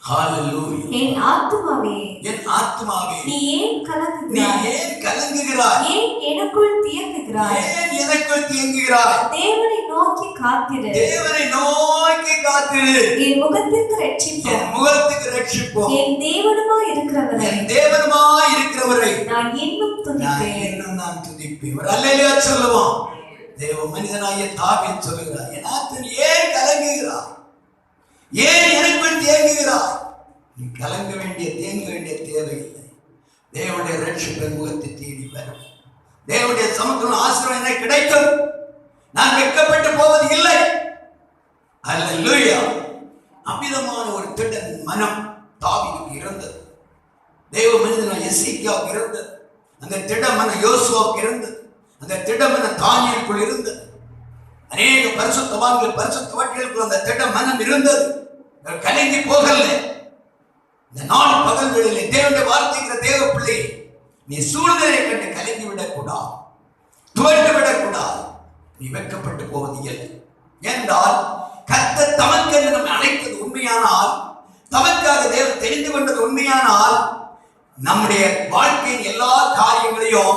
ஹல்லேலூயா. என் ஆத்துமாவே, என் ஆத்துமாவே, நீ ஏன் கலங்குகிறாய்? நீ ஏன் கலங்குகிறாய்? ஏன் எனக்குள் தியங்குகிறாய்? ஏன் எனக்குள் தியங்குகிறாய்? தேவனை நோக்கி காத்திரு, தேவனை நோக்கி காத்திரு. என் முகத்திற்கு ரட்சிப்போம், என் முகத்துக்கு ரட்சிப்போம். என் தேவனுமாய் இருக்கிறவரை, என் தேவனுமாய் இருக்கிறவரை நான் இன்னும் துதிப்பேன். நான் துதிப்பேன். ஒரு அல்லேலூயா சொல்லுவோம். தேவ மனிதனாகிய தாவீது சொல்லுகிறார், என் ஆத்துமா ஏன் கலங்குகிறாய்? ஏன் எனக்குள் தேங்குகிறாய்? நீ கலங்க வேண்டிய தேங்க வேண்டிய தேவையில்லை. தேவனுடைய ரட்சிப்பு முகத்தை தேடி வரும். தேவனுடைய சமத்துவ ஆசீர்வாதம் எனக்கு கிடைக்கும். நான் வெட்கப்பட்டு போவது இல்லை. அல்லேலூயா. அமிதமான ஒரு திடன் மனம் தாவீதுக்கு இருந்தது. தேவ மனிதனாகிய எசேக்கியாவுக்கு இருந்தது. அந்த திடமன யோசுவாவுக்கு இருந்தது. அந்த திடமன தானியேலுக்குள் இருந்தது. அநேக பரிசுத்தவான்கள் பரிசுத்தவான்களுக்கு அந்த திட மனம் இருந்தது. கலங்கி போகல. இந்த நாள் பகல்களிலே தேவனுடைய வார்த்தைங்கிற தேவ பிள்ளை, நீ சூழ்நிலை கண்டு கலங்கி விடக்கூடாது, துவண்டு விடக்கூடாது. நீ வெட்கப்பட்டு போவது இல்லை. என்றால் கர்த்தர் தமக்கென்று நம்மை அழைத்தது உண்மையானால், தமக்காக தேவன் தெரிந்து கொண்டது உண்மையானால், நம்முடைய வாழ்க்கையின் எல்லா காரியங்களையும்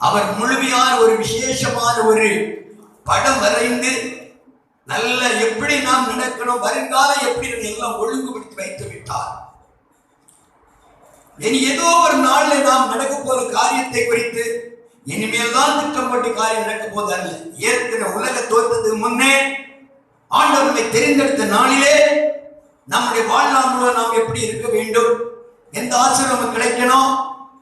அவர் முழுமையான ஒரு விசேஷமான ஒரு படம் வரைந்து நல்ல எப்படி நாம் நடக்கணும், வருங்காலம் எப்படி எல்லாம் ஒழுங்குபடுத்தி வைத்து விட்டார். இனி ஏதோ ஒரு நாள்ல நாம் நடக்க போற காரியத்தை குறித்து இனிமேல் தான் திட்டம் போட்டு காரியம் நடக்க போது அல்ல. ஏற்கனவே உலக தோற்றத்துக்கு முன்னே ஆண்டவர் நம்மை தெரிந்தெடுத்த நாளிலே நம்முடைய வாழ்நாள் முழுவதும் நாம் எப்படி இருக்க வேண்டும், எந்த ஆசீர்வாதம் கிடைக்கணும்,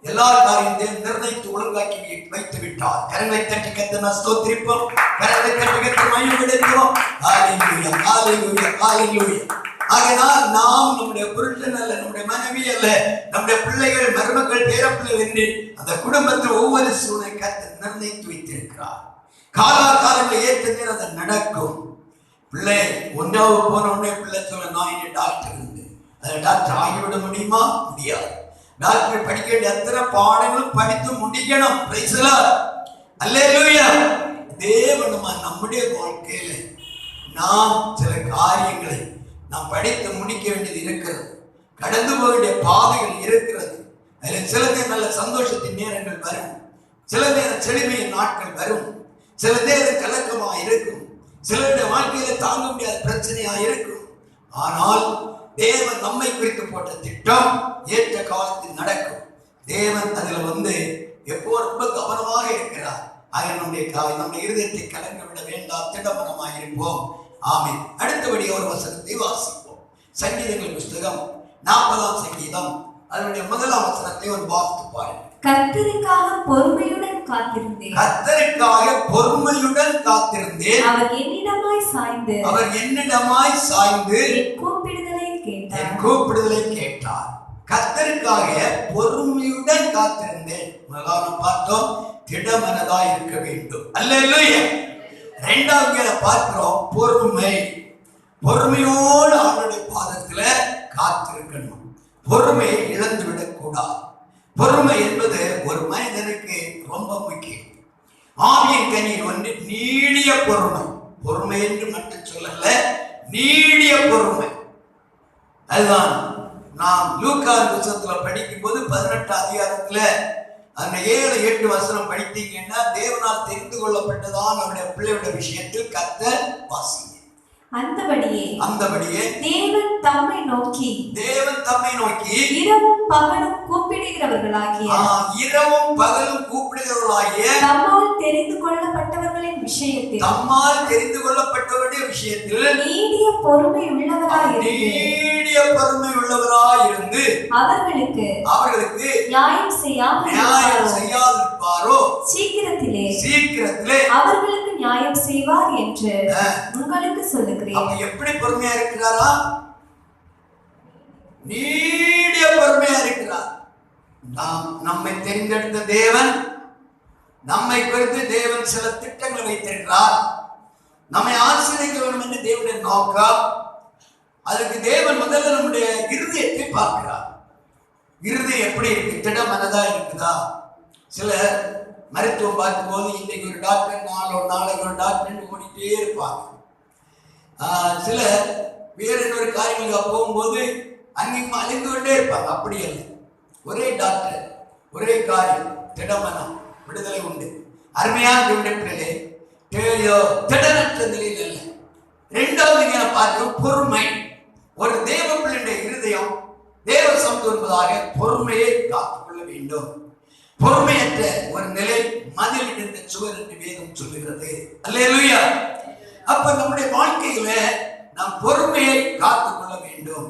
எல்லா காரியத்தையும் நிர்ணயித்து ஒழுங்காக்கி வைத்து விட்டார். கரங்களை தட்டி கர்த்தரை ஸ்தோத்திரிப்போம். கரங்களை தட்டி கர்த்தரை மகிமைப்படுத்துவோம். ஹல்லேலூயா, ஹல்லேலூயா, ஹல்லேலூயா. ஆகையால் நாம் நம்முடைய புருஷன் அல்ல, நம்முடைய மனைவி அல்ல, நம்முடைய பிள்ளைகள், மருமக்கள், பேரப்பிள்ளை என்று அந்த குடும்பத்தில் ஒவ்வொரு சூழ்நிலை கர்த்தர் நிர்ணயித்து வைத்திருக்கிறார். காலாகாலங்கள் ஏற்ற நேரம் அது நடக்கும். பிள்ளை 1வது போன உடனே பிள்ளை சொல்ல, நான் இனி டாக்டர் இருந்து அதை டாக்டர் ஆகிவிட முடியுமா? முடியாது. டாக்டர் படிக்க வேண்டிய அத்தனை பாடங்களும் படித்து முடிக்கணும். பிரைஸ் தி லார்ட், அல்லேலூயா. தேவன் நம்முடைய வாழ்க்கையில நாம் சில காரியங்களை நாம் படித்து முடிக்க வேண்டியது இருக்கிறது. கடந்து போக வேண்டிய பாதைகள் இருக்கிறது. அதில் சில நேரம் நல்ல சந்தோஷத்தின் நேரங்கள் வரும், சில நேரம் செழுமையின் நாட்கள் வரும், சில நேரம் கலக்கமா இருக்கும், சிலருடைய வாழ்க்கையில தாங்க முடியாத பிரச்சனையா இருக்கும். ஆனால் தேவன் நம்மை குறித்து போட்ட திட்டம் ஏற்ற காலத்தில் நடக்கும். தேவன் அதுல எப்போ ரொம்ப கவனமாக இருக்கிறார். ஆக நம்முடைய இருதயத்தை கலங்க விட வேண்டாம், திடமனமாக இருப்போம். ஆமென். அடுத்தபடி ஒரு வசனத்தை வாசிப்போம். சங்கீதங்கள் புஸ்தகம் 40ஆம் சங்கீதம் அதனுடைய 1ஆம் வசனத்தை ஒரு வாசித்து பாருங்கள். கர்த்தருக்காக பொறுமையுடன் காத்திருந்தேன், கர்த்தருக்காக பொறுமையுடன் காத்திருந்தேன். அவர் என்னிடமாய் சாய்ந்து என் கூப்பிடுதலை கேட்டார். கர்த்தருக்காக பொறுமையுடன் காத்திருந்தேன். முதலாவது பார்த்தோம், திடமனதாய் இருக்க வேண்டும். அல்லேலூயா. 2வது பார்க்கிறோம், பொறுமையோடு அவருடைய பாதத்துல காத்திருக்கணும். பொறுமையை இழந்து விடக்கூடாது. பொறுமை என்பது ஒரு மனிதனுக்கு ரொம்ப முக்கியம். ஆவியின் கனியில் ஒன்று நீடிய பொறுமை. பொறுமை என்று மட்டும் சொல்லல, நீடிய பொறுமை. அதுதான் நாம் லூக்கா புத்தகத்துல படிக்கும் போது 18ஆம் அதிகாரத்துல அந்த 7-8 வசனம் படித்தீங்கன்னா, தேவனால் தெரிந்து கொள்ளப்பட்டதான் அவருடைய பிள்ளையோட விஷயத்தில் கர்த்தர் வாசிங்க. அந்தபடியே தேவன் தம்மை நோக்கி இரவும் பகலும் கூப்பிடுகிறவர்களாகிய தம்மால் தெரிந்து கொள்ளப்பட்டவர்களுடைய விஷயத்தில் நீடிய பொறுமை உள்ளவராயிருந்து அவர்களுக்கு நியாயம் செய்யாதிருப்பாரோ சீக்கிரத்திலே அவர்களுக்கு நியாயம் செய்வார் என்று உங்களுக்கு சொல்லுகிறேன். எப்படி பொறுமையா இருக்கிறாரா? நீடிய பொறுமையா இருக்கிறார். நம்மை தெரிந்தெடுத்த தேவன், நம்மை குறித்து தேவன் சில திட்டங்களை வைத்திருக்கிறார். நம்மை ஆசீர்வதிக்க வேண்டும் என்று தேவனுடைய நோக்கம். அதுக்கு தேவன் முதல்ல நம்முடைய இருதயத்தை பார்க்கிறார். இருதயம் எப்படி இருக்கு? திடமனதா இருக்குதா? சில மருத்துவம் பார்க்கும்போது இன்னைக்கு ஒரு டாக்டர், நாளைக்கு ஒரு டாக்டர் ஓடிட்டே இருப்பாங்க. சில வேற இன்னொரு காரியங்களுக்கு போகும்போது அங்கேயும் அழிந்து கொண்டே இருப்பாங்க. அப்படி அல்ல, ஒரே டாக்டர், ஒரே காரியம், திடமனம், விடுதலை உண்டு. அருமையான பிள்ளைகளே, திடனற்ற நிலையில் அல்ல. 2வது பார்க்கிறோம், பொறுமை. ஒரு தேவ பிள்ளையுடைய இருதயம் தேவ சமூகம் என்பதாக பொறுமையை காத்துக்கொள்ள வேண்டும். பொறுமையற்ற ஒரு நிலை மதில் இடிந்த சுவர் என்று வேதம் சொல்லுகிறது. அல்லேலூயா. அப்ப நம்முடைய வாழ்க்கையில நாம் பொறுமையை காத்துக்கொள்ள வேண்டும்.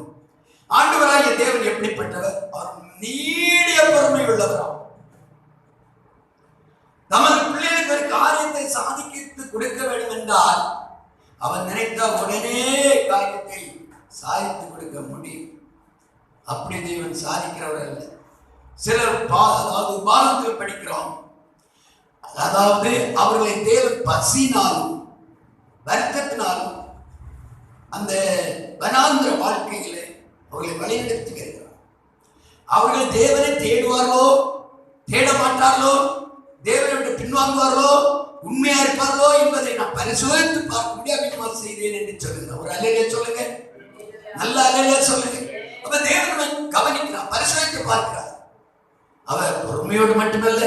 ஆண்டவராகிய தேவன் எப்படிப்பட்டவர்? அவர் நீடிய பொறுமை உள்ளவராம். நமது பிள்ளைகளுக்கு ஒரு காரியத்தை சாதித்து கொடுக்க வேண்டும் என்றால் அவர் நினைத்தால் உடனே காரியத்தை சாதித்து கொடுக்க முடியும். அப்படி தேவன் சாதிக்கிறவர் அல்ல. சிலர் உபாகத்தில் படிக்கிறோம், அதாவது அவர்களை தேவன் பசினாலும் வருத்தத்தினாலும் அந்த வனாந்திர வாழ்க்கையிலே அவர்களை வழிநடத்துகிறார். அவர்கள் தேவனை தேடுவார்களோ தேட மாட்டார்களோ, தேவனை விட்டு பின்வாங்குவார்களோ, உண்மையா இருப்பார்களோ என்பதை நான் பரிசோதித்து பார்க்க முடியாது அபிமானம் செய்தேன் என்று சொல்லுங்க. ஒரு அல்லேலூயா சொல்லுங்க, நல்ல அல்லேலூயா சொல்லுங்க. அப்ப தேவனை கவனிக்கிறார், பரிசோதித்து பார்க்கிறார். அவர் பொறுமையோடு மட்டுமல்ல,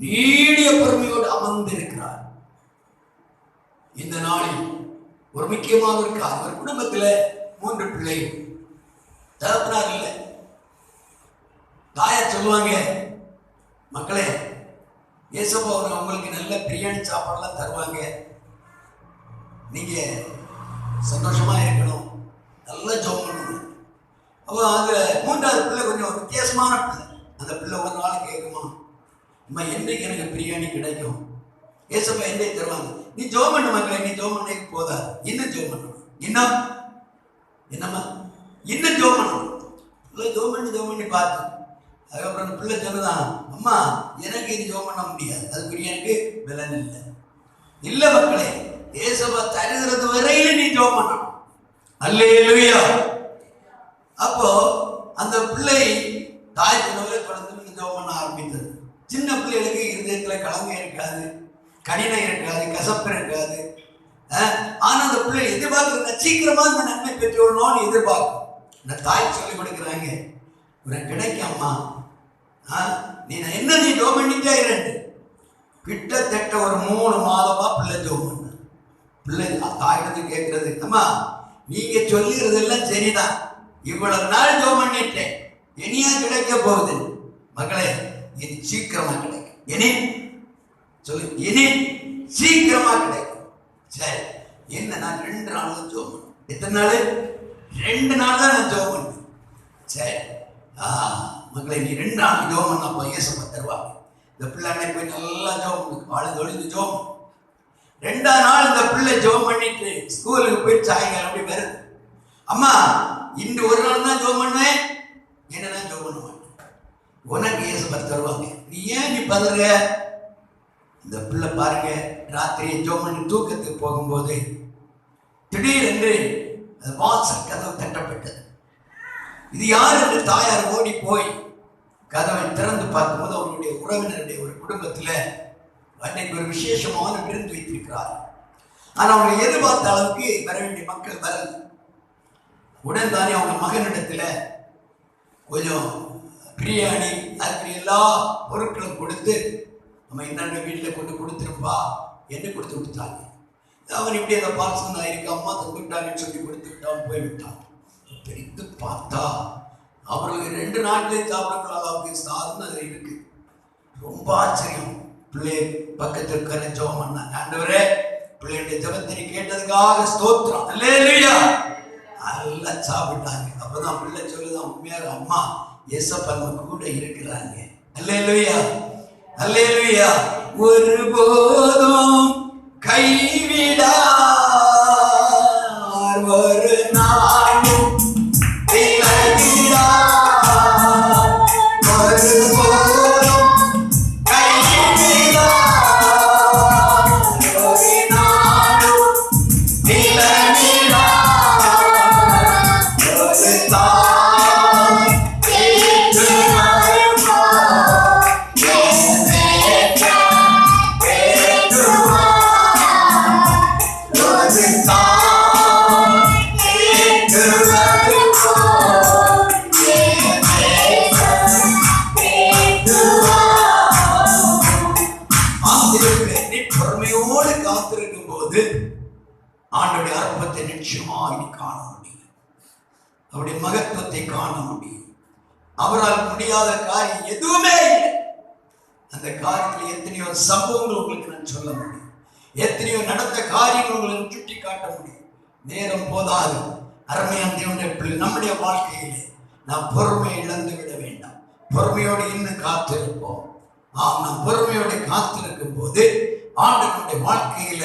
நீடிய பொறுமையோடு அமர்ந்திருக்கிறார். இந்த நாளில் ஒரு முக்கியமான ஒரு காரணம், ஒரு குடும்பத்துல 3 பிள்ளைகள், தகப்பனார் இல்லை. தாயார் சொல்லுவாங்க, மக்களே ஏசப்பா உங்களுக்கு நல்ல பிரியாணி சாப்பாடெல்லாம் தருவாங்க, நீங்க சந்தோஷமா இருக்கணும், நல்லா ஜெபம் பண்ணணும். அப்போ அந்த 3வது பிள்ளை கொஞ்சம் வித்தியாசமான பிள்ளை. அந்த பிள்ளை ஒரு நாள் கேட்குமா, அம்மா என்னைக்கு எனக்கு பிரியாணி கிடைக்கும்? ஏசப்பா என்னைக்கு தருவாங்க? நீ ஜெபம் பண்ண மக்களே, நீ ஜெபம் பண்ண போதா, இன்னும் ஜெபம் பண்ணணும். என்னம்மா இன்னும் ஜெபம் பண்ணணும். பிள்ளை ஜெபம் பண்ணி பார்த்து அதுக்கப்புறம் அந்த பிள்ளை சொன்னதான், அம்மா எனக்கு இது ஜெபம் பண்ண முடியாது, அது பிரியாணிக்கு பலன் இல்லை. இல்ல மக்களே, ஏசப்பா தருகிறது வரையில நீ ஜெபம் பண்ணணும். அல்லேலூயா. அப்போ அந்த பிள்ளை தாய் கனவுல குழந்தை ஜெபம் பண்ண ஆரம்பித்தது. சின்ன பிள்ளைகளுக்கு இருதயத்துல கலங்க இருக்காது, கடினம் இருக்காது, கசப்பு இருக்காது. ஆனா அந்த பிள்ளை எதிர்பார்க்க சீக்கிரமா இந்த நன்மை பெற்றுள்ளோன்னு எதிர்பார்க்கும். இந்த தாய் சொல்லி கொடுக்குறாங்க, உனக்கு கிடைக்காமா, நீ ஜெபம் பண்ணிட்டே இரு. கிட்டத்தட்ட ஒரு 3 மாதமா பிள்ளை ஜெபம் பண்ண. பிள்ளை தாயிடத்து கேட்கறது, அம்மா நீங்க சொல்லிடுறது எல்லாம் சரிதான், இவ்வளவு நாள் ஜெபம் பண்ணிட்டேன், இனியா கிடைக்க போகுது. மகளே, இது சீக்கிரமா கிடைக்கும். இனி சொல்லு, இனி சீக்கிரமா கிடைக்கும். சரி, என்ன நான் 2 நாள் தான் ஜெபம் பண்ணேன். எத்தனை நாள்? 2 நாள் தான் நான் ஜெபம் பண்ணேன். சரி, மக்களை நீ 2 நாள் ஜெபம் பண்ணப்போ ஏசப்பா தருவாங்க. இந்த பிள்ளை போய் நல்லா ஜெபம் பண்ணு, ஆளு தொழில் ஜெபம். 2ஆம் நாள் இந்த பிள்ளை ஜெபம் பண்ணிட்டு ஸ்கூலுக்கு போய் சாயங்காலம் அப்படி வருது. அம்மா இன்று ஒரு நாள் தான் ஜெபம் பண்ணுவேன், என்ன நான் ஜெபம் பண்ண மாட்டேன், உனக்கு ஏசப்பா தருவாங்க. நீ ஏன் நீ பதற? இந்த பிள்ளை பாருங்க, ராத்திரி ஜெபம் பண்ணி தூக்கத்துக்கு போகும்போது திடீரென்று அது வாசல் கதவு தட்டப்பட்டது. இது யார் என்று தாயார் ஓடி போய் கதவை திறந்து பார்க்கும்போது அவருடைய உறவினருடைய ஒரு குடும்பத்தில் அன்னைக்கு ஒரு விசேஷமான விருந்து வைத்திருக்கிறார். ஆனால் அவங்க எதிர்பார்த்த அளவுக்கு வர வேண்டிய மக்கள் வரல. உடன் தானே அவங்க மகனிடத்துல கொஞ்சம் பிரியாணி அதுக்கு எல்லா பொருட்களும் கொடுத்து நம்ம என்னென்ன வீட்டில் கொண்டு கொடுத்துருப்பா என்று கொடுத்து விட்டாங்க. அவன் இப்படி அந்த பார்சல் ஆயிருக்கு, அம்மா தந்துட்டாங்கன்னு சொல்லி கொடுத்து விட்டான், போய்விட்டான். பிரித்து பார்த்தா அவர்களுக்கு 2 நாட்களே சாப்பிடக்கூட அளவுக்கு சாதனை அதில் இருக்கு. ரொம்ப ஆச்சரியம். பிள்ளை பக்கத்தில் கரை ஜெபம் பண்ணாங்க, ஆண்டவரே பிள்ளையுடைய ஜெபத்தை கேட்டதுக்காக ஸ்தோத்திரம், அல்லேலூயா. நல்லா சாப்பிட்டாங்க. அப்பதான் பிள்ளை சொல்லுதான், உண்மையாக அம்மா ஏசப்பா நம்ம கூட இருக்கிறாங்க, அல்லேலூயா, அல்லேலூயா. ஒருபோதும் கைவிடார், ஒரு நாளும் விலகிடார், ஒருபோதும் கைவிடார், ஒரு நாளும் விலகிடார். ஒரு தாய் பொறுமையோடு காத்திருக்கும் போது ஆண்டோடைய அற்பத்தை நிச்சயமாக காண முடியும், அவருடைய மகத்துவத்தை காண முடியும். அவரால் முடியாத காரியம் எதுவுமே இல்லை. அந்த காரியத்தில் எத்தனையோ சம்பவங்கள் உங்களுக்கு நான் சொல்ல முடியும், எத்தனையோ நடந்த காரியங்கள் உங்களுக்கு சுட்டி காட்ட முடியும். நேரம் போதாது. அருமையான தேவனுடைய பிள்ளை, நம்முடைய வாழ்க்கையிலே நாம் பொறுமையை இழந்து விட வேண்டாம். பொறுமையோடு இன்னும் காத்திருப்போம். நாம் பொறுமையோடு காத்திருக்கும் போது ஆண்டவருடைய வாழ்க்கையில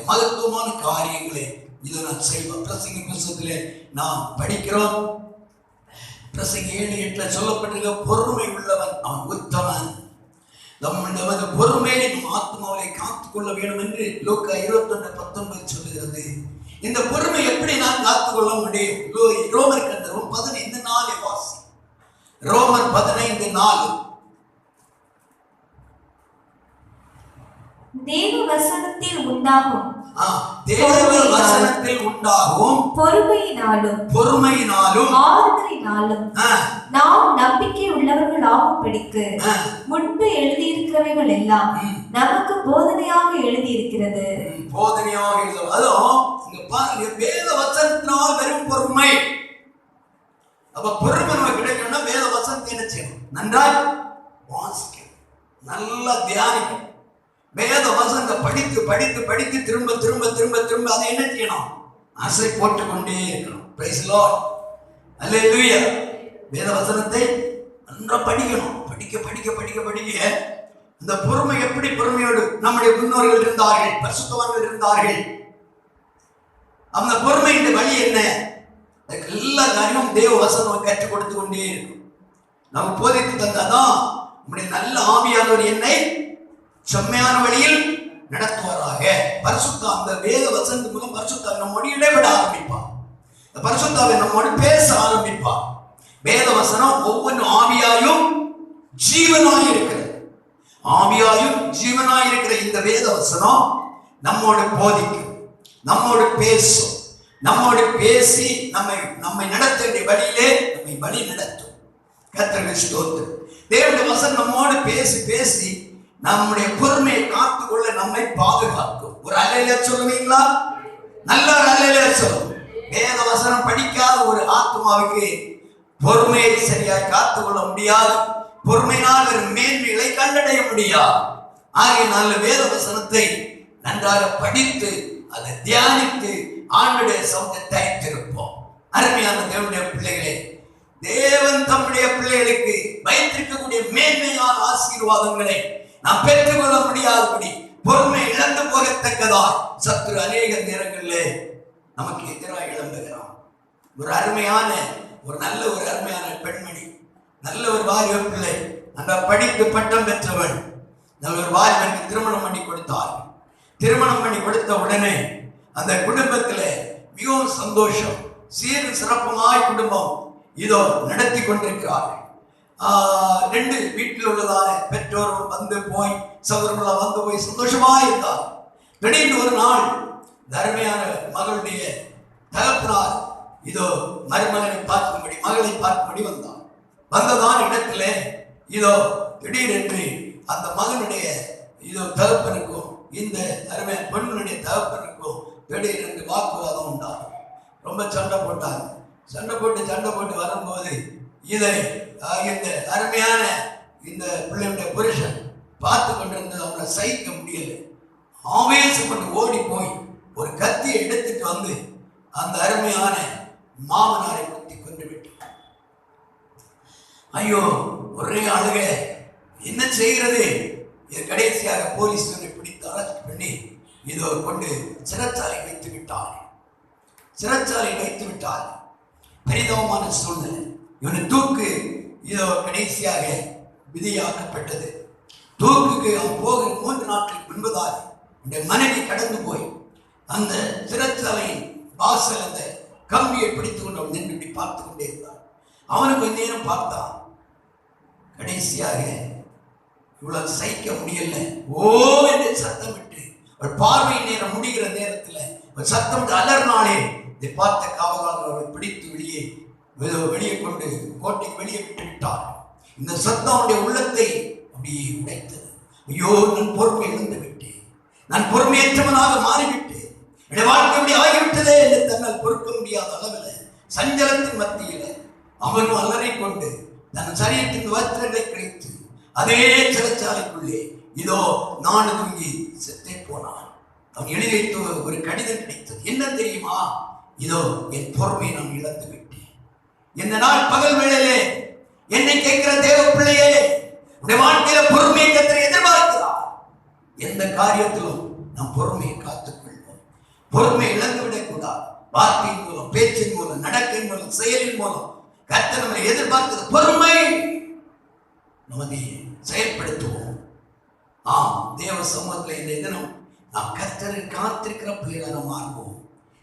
மகத்துவமான காரியங்களை இதை நான் செய்வோம். பிரசங்கி புத்தகத்திலே நாம் படிக்கிறோம். பிரசங்கி 7:8 சொல்லப்பட்டிருக்க, பொறுமை உள்ளவன் அவன் உத்தமன். நமது பொறுமையை நம் ஆத்மாவை காத்துக்கொள்ள வேண்டும் என்று லூக்கா 21:19 சொல்லுகிறது. இந்த பொறுமை எப்படி நான் காத்துக்கொள்ள முடியும்? ரோமர் கண்டரும் 15:4 வாசி. ரோமர் 15:4. தேவ வசனத்தில் உண்டாகும் பொறுமையினாலும் ஆறுதலினாலும் நாம் நம்பிக்கை உள்ளவர்கள் ஆகும்படிக்கு முன்பு எழுதியிருக்கிறவைகள் எல்லாம் நமக்கு போதனையாக எழுதியிருக்கிறது. போதனையாக எழுத, அதுவும் இங்க பாருங்க, வேத வசனத்தினால் வெறும் பொறுமை. அப்ப பொறுமை நமக்கு கிடைக்கணும்னா வேத வசனத்தை என்ன செய்யணும்? நன்றாய் வாசிக்கணும், நல்லா தியானிக்கணும். வேத வசனத்தை படித்து படித்து படித்து திரும்ப திரும்ப திரும்ப திரும்ப அதை என்ன செய்யணும்? ஆசை போட்டுக்கொண்டே இருக்கணும். பிரைஸ் தி லார்ட், அல்லேலூயா. வேத வசனத்தை நன்றாக படிக்கணும். படிக்க படிக்க படிக்க படிக்க இந்த பொறுமை எப்படி பொறுமையோடு நம்முடைய முன்னோர்கள் இருந்தார்கள், பரிசுத்தவான்கள் இருந்தார்கள். அந்த பொறுமையின் வழி என்ன? எல்லா காரியமும் தேவ வசனம் கற்றுக் கொடுத்து கொண்டே இருக்கும். நமக்கு போதித்து தந்தாதான் நம்முடைய நல்ல ஆவியானவர் என்னை செம்மையான வழியில் நடத்துவாராக. அந்த வேத வசனத்தின் மூலம் பரிசுத்தாவி நம்மோடு இடைபெட ஆரம்பிப்பார். பரிசுத்தாவி நம்மோடு பேச ஆரம்பிப்பார். வேத வசனம் ஒவ்வொன்றும் ஆவியாயும் ஜீவனாய் இருக்கிறது. ஆவியாயும் ஜீவனாய் இருக்கிற இந்த வேத வசனம் நம்மோடு போதிக்கும், நம்மோடு பேசும், நம்மோடு பேசி நம்மை நடத்த வேண்டிய வழியிலே நம்மை வழி நடத்தும். கர்த்தருக்கு ஸ்தோத்திரம். தேவனுடைய வசனம் நம்மோடு பேசி பேசி நம்முடைய பொறுமையை காத்துக்கொள்ள நம்மை பாதுகாக்கும். ஒரு அல்லேலூயா சொல்லுவீங்களா? நல்ல ஒரு அல்லேலூயா சொல்லுங்க. வேத வசனம் படிக்காத ஒரு ஆத்மாவுக்கு பொறுமையை சரியாய் காத்துக்கொள்ள முடியாது. பொறுமையினால் ஒரு மேன்மைகளை கண்டடைய முடியாது. ஆகையினால வேத வசனத்தை நன்றாக படித்து அதை தியானித்து ஆண்டுடைய சமூகத்தை தைத்திருப்போம். அருமையான தேவனுடைய பிள்ளைகளே, தேவன் தம்முடைய பிள்ளைகளுக்கு வைத்திருக்கக்கூடிய மேன்மையான ஆசீர்வாதங்களை நாம் பெற்றுக்கொள்ள முடியாதபடி பொறுமை இழந்து போகத்தக்கதால் சத்துரு அநேக நேரங்களிலே நமக்கு எதிராக இழந்துகிறான். ஒரு அருமையான அருமையான பெண்மணி, நல்ல ஒரு வாலிப பிள்ளை, அந்த படித்து பட்டம் பெற்றவள், நல்ல ஒரு வாலிபனுக்கு திருமணம் பண்ணி கொடுத்தார். திருமணம் பண்ணி கொடுத்த உடனே அந்த குடும்பத்தில் மிகவும் சந்தோஷம், சீரும் சிறப்புமாய் குடும்பம் இதோ நடத்தி கொண்டிருக்கிறார்கள். 2 வீட்டில் உள்ளதான பெற்றோர்கள் வந்து போய் சகோதரர்களாக வந்து போய் சந்தோஷமா இருந்தார். திடீர்னு ஒரு நாள் தர்மையான மகளுடைய தகப்பனார் இதோ மகளை பார்க்கும்படி வந்தார். வந்ததான் இடத்துல இதோ திடீரென்று அந்த மகனுடைய இதோ தகப்பனுக்கும் இந்த அருமையான பெண்ணுடைய தகப்பனுக்கும் திடீரென்று வாக்குவாதம் உண்டாகும். ரொம்ப சண்டை போட்டாங்க. சண்டை போட்டு வரும்போது இதை இந்த அருமையான இந்த பிள்ளையுடைய புருஷன் பார்த்து கொண்டிருந்தது அவனை சகிக்க முடியல. ஆவேசப்பட்டு ஓடி போய் ஒரு கத்தியை எடுத்துட்டு வந்து அந்த அருமையான மாமனாரை குத்தி கொண்டு விட்டார். ஐயோ, ஒரே அழுக, என்ன செய்கிறது? இது கடைசியாக போலீஸ் பிடித்து அரெஸ்ட் பண்ணி இதோ கொண்டு சிறைச்சாலை வைத்து விட்டார். பெரிதமான சூழ்நிலை. இவனை தூக்கு இதோ கடைசியாக விதியாக்கப்பட்டது. தூக்குக்கு அவன் போக 3 நாட்களுக்கு முன்பதாக இந்த மனைவி கடந்து போய் அந்த சிறைச்சாலையின் வாசல் அந்த கம்பியை பிடித்து கொண்டு அவன் நின்று பார்த்து கொண்டே இருந்தான். அவனுக்கு கொஞ்ச நேரம் பார்த்தான். கடைசியாக இவ்வளவு சகிக்க முடியல, ஓ என்று சத்தம் விட்டு ஒரு பார்வை நேரம் முடிகிற நேரத்தில் ஒரு சத்தம் அலர்னாலே இதை பார்த்த காவலாளர் அவரை பிடித்து வெளியே கொண்டு கோட்டைக்கு வெளியே விட்டு விட்டார். இந்த சத்தம் அவனுடைய உள்ளத்தை அப்படியே உடைத்தது. ஐயோ, நான் பொறுப்பை இழந்து விட்டேன், நான் பொறுமையற்றவனாக மாறிவிட்டேன், என்னுடைய வாழ்க்கை இப்படி ஆகிவிட்டதே என்று தன்னால் பொறுக்க முடியாத அளவில் சஞ்சலத்தின் மத்தியில் அவனும் அலறி கொண்டு தன் சரீரத்தின் வஸ்திரங்களை கிடைத்து அதே சிறைச்சாலைக்குள்ளே இதோ நான் தூங்கி செத்தே போனான். அவன் எழுதி வைத்த ஒரு கடிதம் கிடைத்தது. என்ன தெரியுமா? இதோ என் பொறுமையை நான் இழந்து விட்டேன். இந்த நாள் பகல் வேளையிலே என்னை கேட்கிற தேவ பிள்ளையே, உடைய வாழ்க்கையில பொறுமையை கர்த்தர் எதிர்பார்க்கிறார். எந்த காரியத்திலும் நாம் பொறுமையை காத்துக்கொள்வோம். பொறுமையை இழந்து விடக்கூடாது. வார்த்தையின் மூலம், பேச்சின் மூலம், நடக்கையின் மூலம், செயலின் மூலம் கர்த்தர் நம்மை எதிர்பார்க்கிறது பொறுமை. நமதை செயல்படுத்துவோம். தேவ சமூகத்தில் இந்த தினம் நாம் கர்த்தரை காத்திருக்கிற பிள்ளைகளை நாம் மாறுவோம்.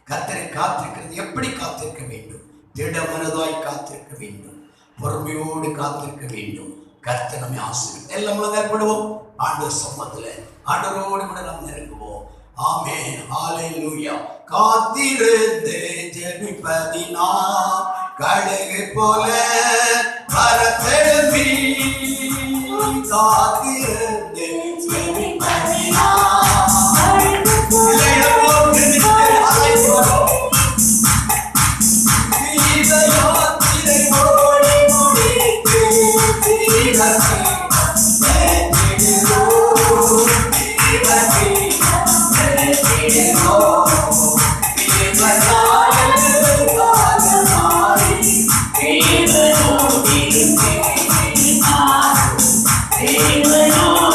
கர்த்தரை காத்திருக்கிறது எப்படி காத்திருக்க வேண்டும்? திட மனதாய் காத்திருக்க வேண்டும், பொறுமையோடு காத்திருக்க வேண்டும். கர்த்தர் நம்மை ஆசீர்வதிப்பார். எல்லாம் ஏற்படுவோம். ஆண்டவர் சமூகத்தில் ஆண்டவரோடு கூட நாம் நெருங்குவோம். ஆமென், ஹல்லேலூயா. காத்திருந்து ஜெபிப்பதினால் கழுகு போல பரத்தெழும்பி, காத்திருந்து ஜெபிப்பதினால் Even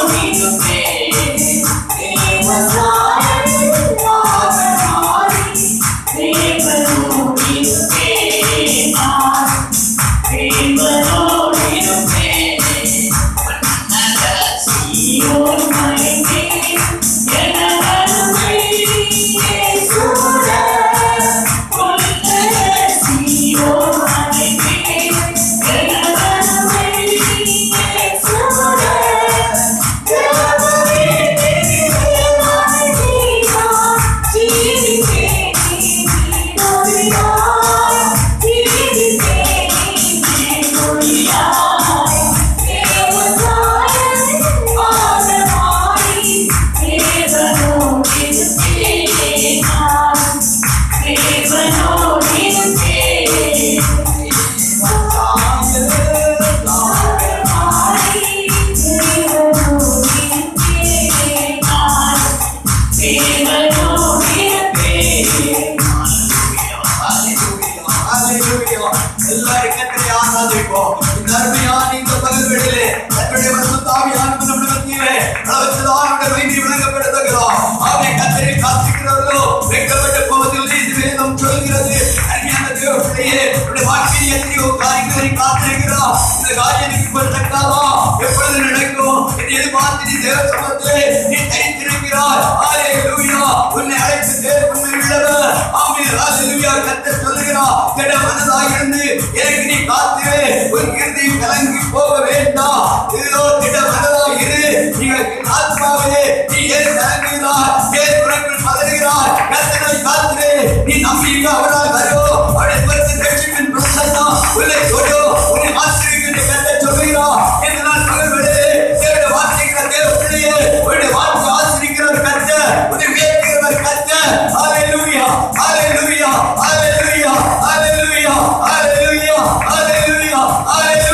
ஆராதிப்போம். இந்த அருமையான இந்த பகல்களிலே கர்த்தருடைய பரிசுத்த ஆவியானவர் நம்முடைய மத்தியிலே அளவற்றதான வைத்தியம் விளங்கப்படுத்துகிறோம். ஆமே. கர்த்தரை காத்துகிறவர்களோ வெட்கப்பட்டு போவதில்லை என்று வேதம் சொல்கிறது. அருமையான தேவ பிள்ளையே, உடைய வாழ்க்கையில் எத்தனையோ காரியங்களை காத்திருக்கிறோம். இந்த காரியம் இப்பொழுதுக்காதா எப்பொழுது நடக்கும் என்று எதிர்பார்த்து நீ தேவ சமூகத்திலே நீ தரித்திருக்கிறாய். ஹல்லேலூயா. உன்னை அழைத்து தேவ உண்மை உள்ளவர். ஆமென். ஹல்லேலூயா. கர்த்தர் சொல்லுகிறார், திட மனதாய் இருந்து எனக்கு நீ காத்திரு, உன் இருதயம் கலங்கி போக வேண்டாம். இதோ திட மனதாய் இரு. நீங்கள் ஆத்மாவிலே நீ ஏன் கலங்குகிறாய், ஏன் உனக்குள் பதறுகிறாய்? கர்த்தரை காத்திரு. நீ நம்பிக்கை அவரால் வரும். அவருடைய பரிசுத்த ரட்சிப்பின் பிரசன்னம் உன்னை தொடு, உன்னை ஆசீர்வதிக்கும் கர்த்தர் சொல்லுகிறார். இந்த நாள் பகல்களே தேவனுடைய வார்த்தைகளை தேவ பிள்ளையே, உன்னுடைய வார்த்தை ஆசீர்வதிக்கிறவர் கர்த்தர், உன்னை உயர்த்துகிறவர் கர்த்தர். ஹல்லேலூயா. ஹல்லேலூயா. ஹல்லேலூயா. ஹல்லேலூயா. ஹல்லேலூயா. ஹல்லேலூயா. ஹல்லேலூயா.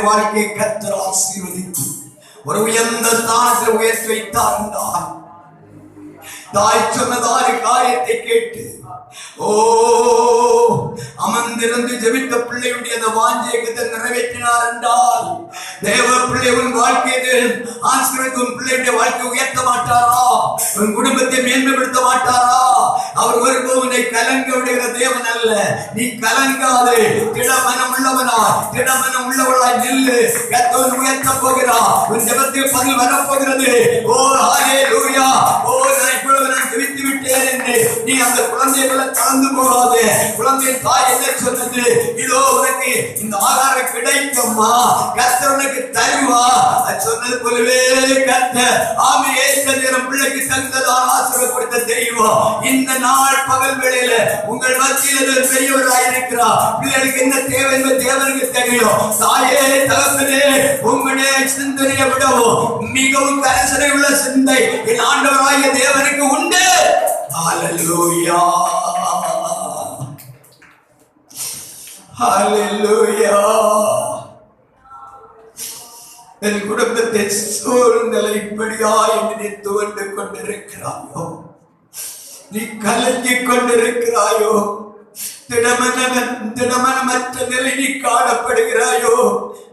வாழ்க்கையை கர்த்தர் ஆசீர்வதித்து ஒரு உயர்ந்த ஸ்தானத்தில் உயர்த்தி வைத்தார் என்றார். தாய் சொன்னதான காரியத்தை கேட்டு அமர்ந்திருந்து ஜெபித்த பிள்ளையுடைய அந்த வாஞ்சையை நிறைவேற்றினார் என்றால் தேவ பிள்ளை உன் வாழ்க்கையை ஆசீர்வதித்து உன் பிள்ளையுடைய வாழ்க்கையை உயர்த்த மாட்டாரா? உன் குடும்பத்தை மேன்மைப்படுத்த மாட்டாரா? அவர் ஒருபோவனை கலங்க விடுகிற தேவன் அல்ல. நீ கலங்காது, திடமனம் உள்ளவனா, திடமனம் உள்ளவளாய் நில்லு. கர்த்தர் உயர்த்த போகிறார். உன் ஜெபத்துக்கு பதில் வரப்போகிறது. ஓ ஹல்லேலூயா. ஓ நான் இப்பொழுது நான் ஜெபித்து விட்டேன் என்று நீ அந்த குழந்தைகளை கலந்து போகாது. குழந்தையின் தாய் என்ன சொன்னது? இதோ உனக்கு இந்த ஆகாரம் கிடைக்குமா, கர்த்தர் உனக்கு தருவா. சொன்னது போலவே கர்த்தர் ஆமென் ஏற்ற நேரம் பிள்ளைக்கு தந்ததால் ஆசீர்வாதம் கொடுத்த தெய்வம் இந்த நாள் பகல் வேளையில உங்கள் மத்தியில் பெரியவராய் இருக்கிறார். பிள்ளைகளுக்கு என்ன தேவை என்பது தேவனுக்கு தெரியும். தாயே தகப்பனே, உங்களுடைய சிந்தனையை விடவும் மிகவும் கரிசனை உள்ள சிந்தை என் ஆண்டவராகிய தேவனுக்கு உண்டு. ஹல்லேலூயா. ஹல்லேலூயா. என் குடும்பத்தை சூழ்நிலை இப்படியாய் நினைத்து வந்து கொண்டிருக்கிறாயோ, நீ கலங்கிக் கொண்டிருக்கிறாயோ, திடமனமற்ற நிலை நீ காணப்படுகிறாயோ,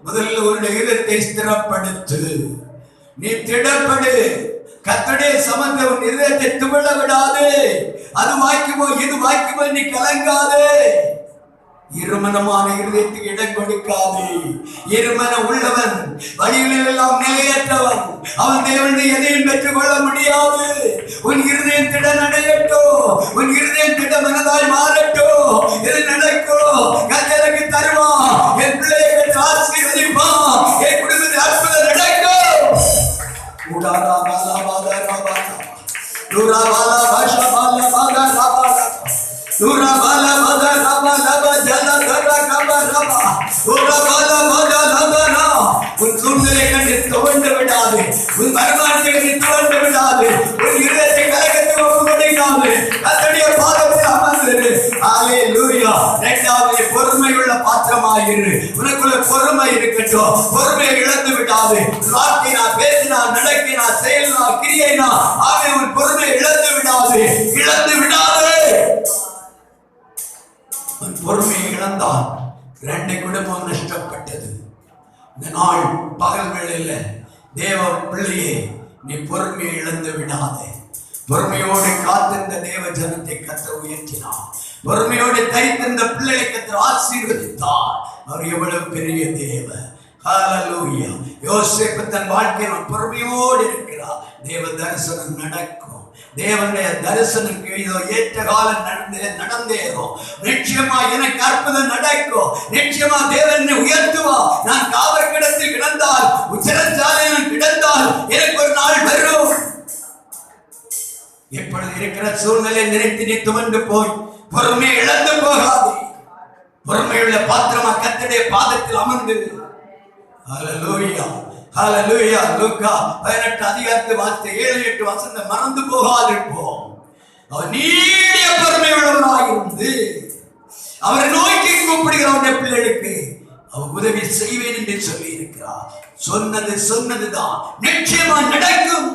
முதல்ல உன்னுடைய இதயத்தை ஸ்திரப்படுத்து. நீ திடப்படு. கர்த்தருடைய சமூகத்தில் உன் இதயத்தை துவள விடாதே. அது வாய்க்குமோ இது வாய்க்குமோ நீ கலங்காதே. இருமனமான இருதயத்துக்கு இடம் கொடுக்காதே. இருமன உள்ளவன் வழிகளில் எல்லாம் நிலையற்றவன். அவன் தேவனுடைய எதையும் பெற்றுக் கொள்ள முடியாது. உன் இருதயம் திட நடையட்டும். உன் இருதயம் திட மனதாய் மாறட்டும். இது நடக்கும். கர்த்தருக்கு தருவான். என் பிள்ளையை ஆசீர்வதிப்பான். என் குடும்பத்தில் அற்புதம் நடக்கும். உன் சூழ்நிலை கண்டு துவண்டு விடாது. உன் வருமானத்தை கண்டு துவண்டு விடாது. உன் இருதயத்தை கலக்கத்தை ஒப்புக்கொடுக்காது. கர்த்தருடைய பாதத்தில் அமர்ந்திரு. ஹல்லேலூயா. இரண்டாவது பொறுமையுள்ள பாத்திரமாயிரு. உனக்குள்ள பொறுமை இருக்கட்டும். பொறுமையை இழந்து விடாது. வாக்கினா, பேசினா, நடக்கினா, செயல்னா, கிரியைனா, ஆமே உன் பொறுமையை இழந்து விடாது. இழந்து விடாது. உன் பொறுமையை இழந்தான். ரெண்டு குடும்பம் நஷ்டப்பட்டது. இந்த நாள் பகல் வேளையில தேவ பிள்ளையே, நீ பொறுமையை இழந்து விடாதே. பொறுமையோடு காத்திருந்த தேவ ஜனத்தை கர்த்தர் உயர்த்தினார். பொறுமையோடு தைத்திருந்த பிள்ளையை கர்த்தர் ஆசீர்வதித்தார். அவர் எவ்வளவு பெரிய தேவன். ஹல்லேலூயா. யோசேப்பு தன் வாழ்க்கையில் பொறுமையோடு இருக்கிறார். தேவ தரிசனம் நடக்கும். தேவனுடைய தரிசனம் ஏற்ற காலம் நடந்தேறும். நிச்சயமா எனக்கு அற்புதம் நடக்கும். நிச்சயமா தேவனை உயர்த்துவா. நான் காவல் கிடத்தில் கிடந்தால், சிறைச்சாலையில் கிடந்தால் எனக்கு ஒரு நாள் வரும். எப்பொழுது இருக்கிற சூழ்நிலை நினைத்து நீ துவண்டு போய் பொறுமை இழந்து போகாது. பொறுமையுள்ள பாத்திரமா கர்த்தருடைய பாதத்தில் அமர்ந்து. ஹல்லேலூயா. ஹல்லேலூயா. லூக்கா 18 அதிகாரத்தை வாசித்த 7-8 வசனம் மறந்து போகாதிருப்போம். அவர் நீடிய பொறுமை உள்ளவராக இருந்து அவரை நோக்கி கூப்பிடுகிறவருடைய பிள்ளைகளுக்கு அவர் உதவி செய்வேன் என்று சொல்லி இருக்கிறார். சொன்னதுதான் நிச்சயமா நடக்கும்.